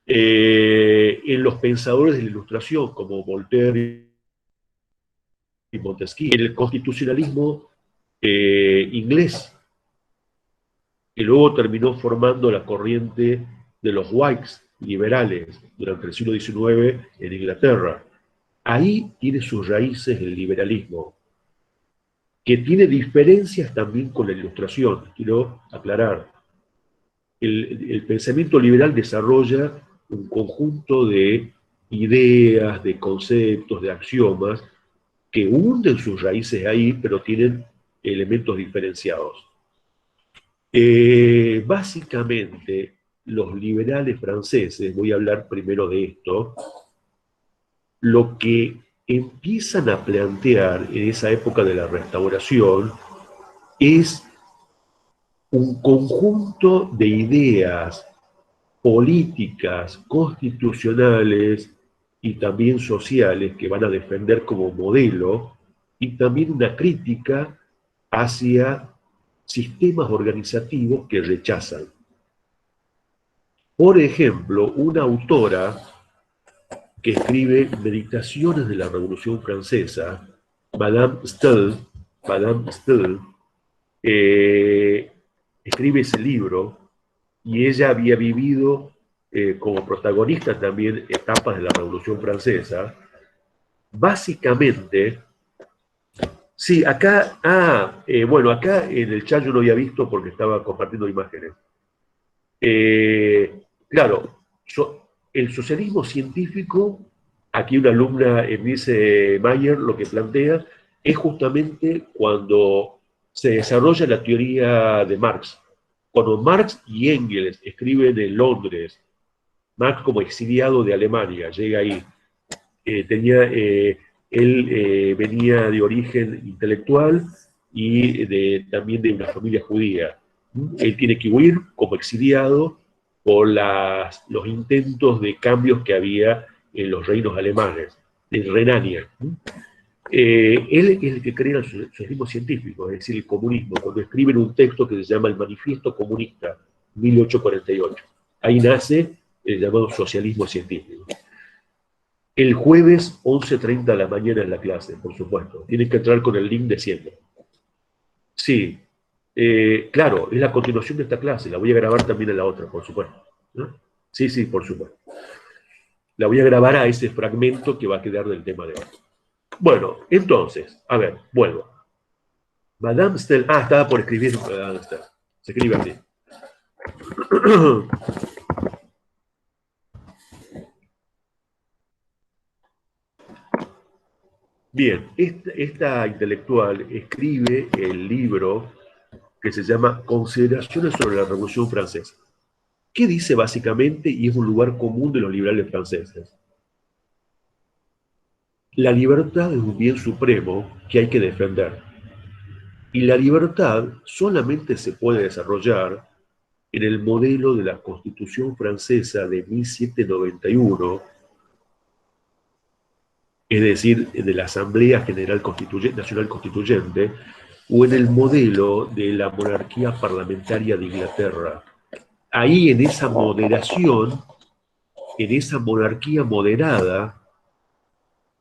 S1: En los pensadores de la Ilustración, como Voltaire y Montesquieu, en el constitucionalismo inglés, que luego terminó formando la corriente de los Whigs liberales durante el siglo XIX en Inglaterra. Ahí tiene sus raíces el liberalismo, que tiene diferencias también con la Ilustración, quiero aclarar. El pensamiento liberal desarrolla un conjunto de ideas, de conceptos, de axiomas, que hunden sus raíces ahí, pero tienen elementos diferenciados. Básicamente, los liberales franceses, voy a hablar primero de esto, lo que empiezan a plantear en esa época de la Restauración es un conjunto de ideas políticas, constitucionales y también sociales que van a defender como modelo, y también una crítica hacia sistemas organizativos que rechazan. Por ejemplo, una autora que escribe Meditaciones de la Revolución Francesa, Madame Staël, escribe ese libro, y ella había vivido como protagonista también etapas de la Revolución Francesa. Básicamente, sí, acá, bueno, acá en el chat yo lo había visto porque estaba compartiendo imágenes. Claro, el socialismo científico, aquí una alumna, Eunice Mayer, lo que plantea es justamente cuando se desarrolla la teoría de Marx. Cuando Marx y Engels escriben en Londres, Marx como exiliado de Alemania, llega ahí, él venía de origen intelectual y también de una familia judía. Él tiene que huir como exiliado por los intentos de cambios que había en los reinos alemanes, en Renania. Él es el que crea el socialismo científico, es decir, el comunismo, cuando escriben un texto que se llama el Manifiesto Comunista, 1848. Ahí nace el llamado socialismo científico. El jueves, 11:30 de la mañana en la clase, por supuesto. Tienes que entrar con el link de siempre. Sí, claro, es la continuación de esta clase. La voy a grabar también en la otra, por supuesto, ¿no? Sí, sí, por supuesto. La voy a grabar a ese fragmento que va a quedar del tema de hoy. Bueno, entonces, a ver, vuelvo. Madame Staël, estaba por escribir Madame Staël. Se escribe así. Bien, esta intelectual escribe el libro que se llama Consideraciones sobre la Revolución Francesa. ¿Qué dice básicamente? Y es un lugar común de los liberales franceses. La libertad es un bien supremo que hay que defender. Y la libertad solamente se puede desarrollar en el modelo de la Constitución francesa de 1791, es decir, de la Asamblea General Nacional Constituyente, o en el modelo de la monarquía parlamentaria de Inglaterra. Ahí, en esa moderación, en esa monarquía moderada,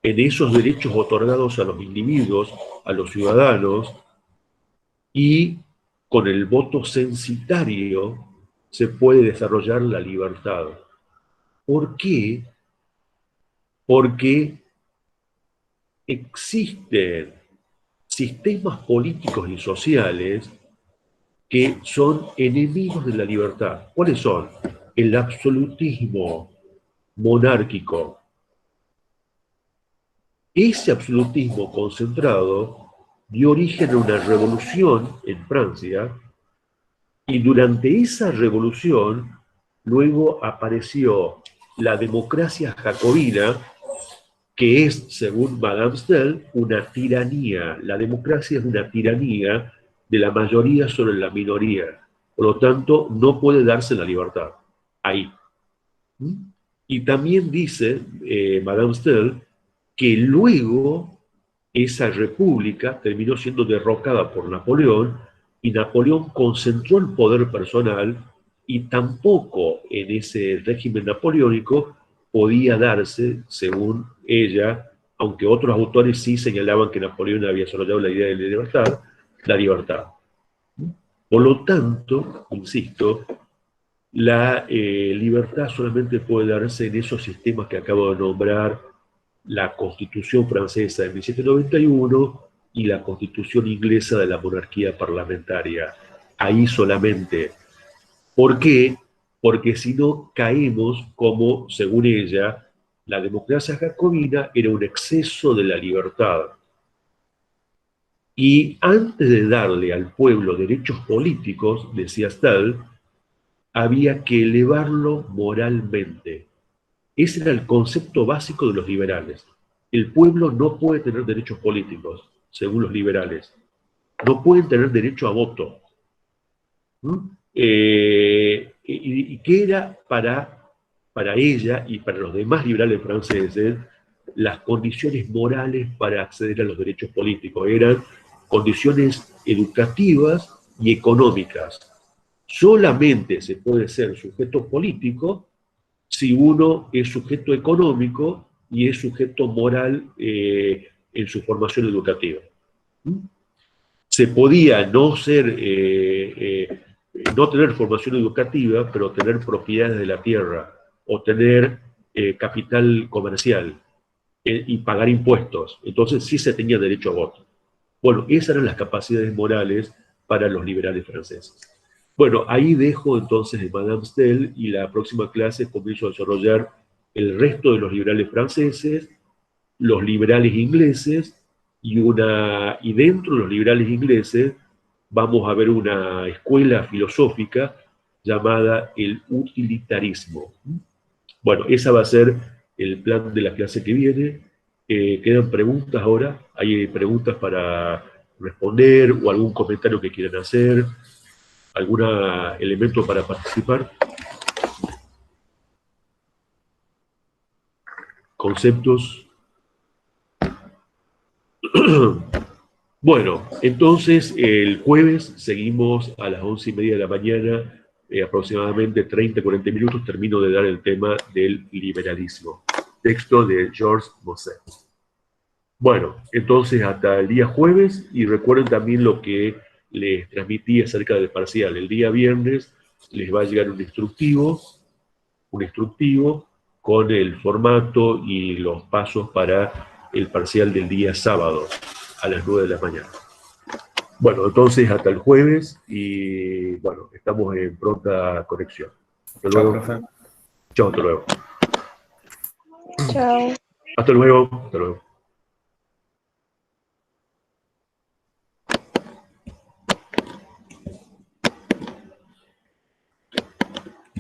S1: en esos derechos otorgados a los individuos, a los ciudadanos, y con el voto censitario se puede desarrollar la libertad. ¿Por qué? Porque existen sistemas políticos y sociales que son enemigos de la libertad. ¿Cuáles son? El absolutismo monárquico. Ese absolutismo concentrado dio origen a una revolución en Francia, y durante esa revolución luego apareció la democracia jacobina, que es, según Madame Staël, una tiranía. La democracia es una tiranía de la mayoría sobre la minoría. Por lo tanto, no puede darse la libertad. Ahí. Y también dice Madame Staël que luego esa república terminó siendo derrocada por Napoleón, y Napoleón concentró el poder personal y tampoco en ese régimen napoleónico podía darse, según ella, aunque otros autores sí señalaban que Napoleón había desarrollado la idea de libertad, la libertad. Por lo tanto, insisto, la libertad solamente puede darse en esos sistemas que acabo de nombrar, la Constitución francesa de 1791 y la Constitución inglesa de la monarquía parlamentaria. Ahí solamente. ¿Por qué? Porque si no caemos como, según ella, la democracia jacobina era un exceso de la libertad. Y antes de darle al pueblo derechos políticos, decía Stahl, había que elevarlo moralmente. Ese era el concepto básico de los liberales. El pueblo no puede tener derechos políticos, según los liberales. No pueden tener derecho a voto. ¿Y qué era para ella y para los demás liberales franceses las condiciones morales para acceder a los derechos políticos? Eran condiciones educativas y económicas. Solamente se puede ser sujeto político si uno es sujeto económico y es sujeto moral en su formación educativa. Se podía no tener formación educativa, pero tener propiedades de la tierra o tener capital comercial y pagar impuestos. Entonces sí se tenía derecho a voto. Bueno, esas eran las capacidades morales para los liberales franceses. Bueno, ahí dejo entonces de Madame Staël y la próxima clase comienzo a desarrollar el resto de los liberales franceses, los liberales ingleses y dentro de los liberales ingleses vamos a ver una escuela filosófica llamada el utilitarismo. Bueno, esa va a ser el plan de la clase que viene. ¿Quedan preguntas ahora? ¿Hay preguntas para responder o algún comentario que quieran hacer? ¿Algún elemento para participar? ¿Conceptos? Bueno, entonces el jueves seguimos a las 11:30 de la mañana, aproximadamente 30-40 minutos, termino de dar el tema del liberalismo. Texto de Georges Mosset. Bueno, entonces hasta el día jueves, y recuerden también lo que les transmití acerca del parcial. El día viernes les va a llegar un instructivo con el formato y los pasos para el parcial del día sábado a las 9 de la mañana. Bueno, entonces hasta el jueves y bueno, estamos en pronta conexión. Hasta luego.
S2: Chao, profe.
S1: Chao, hasta luego.
S4: Chao.
S1: Hasta luego. Hasta luego.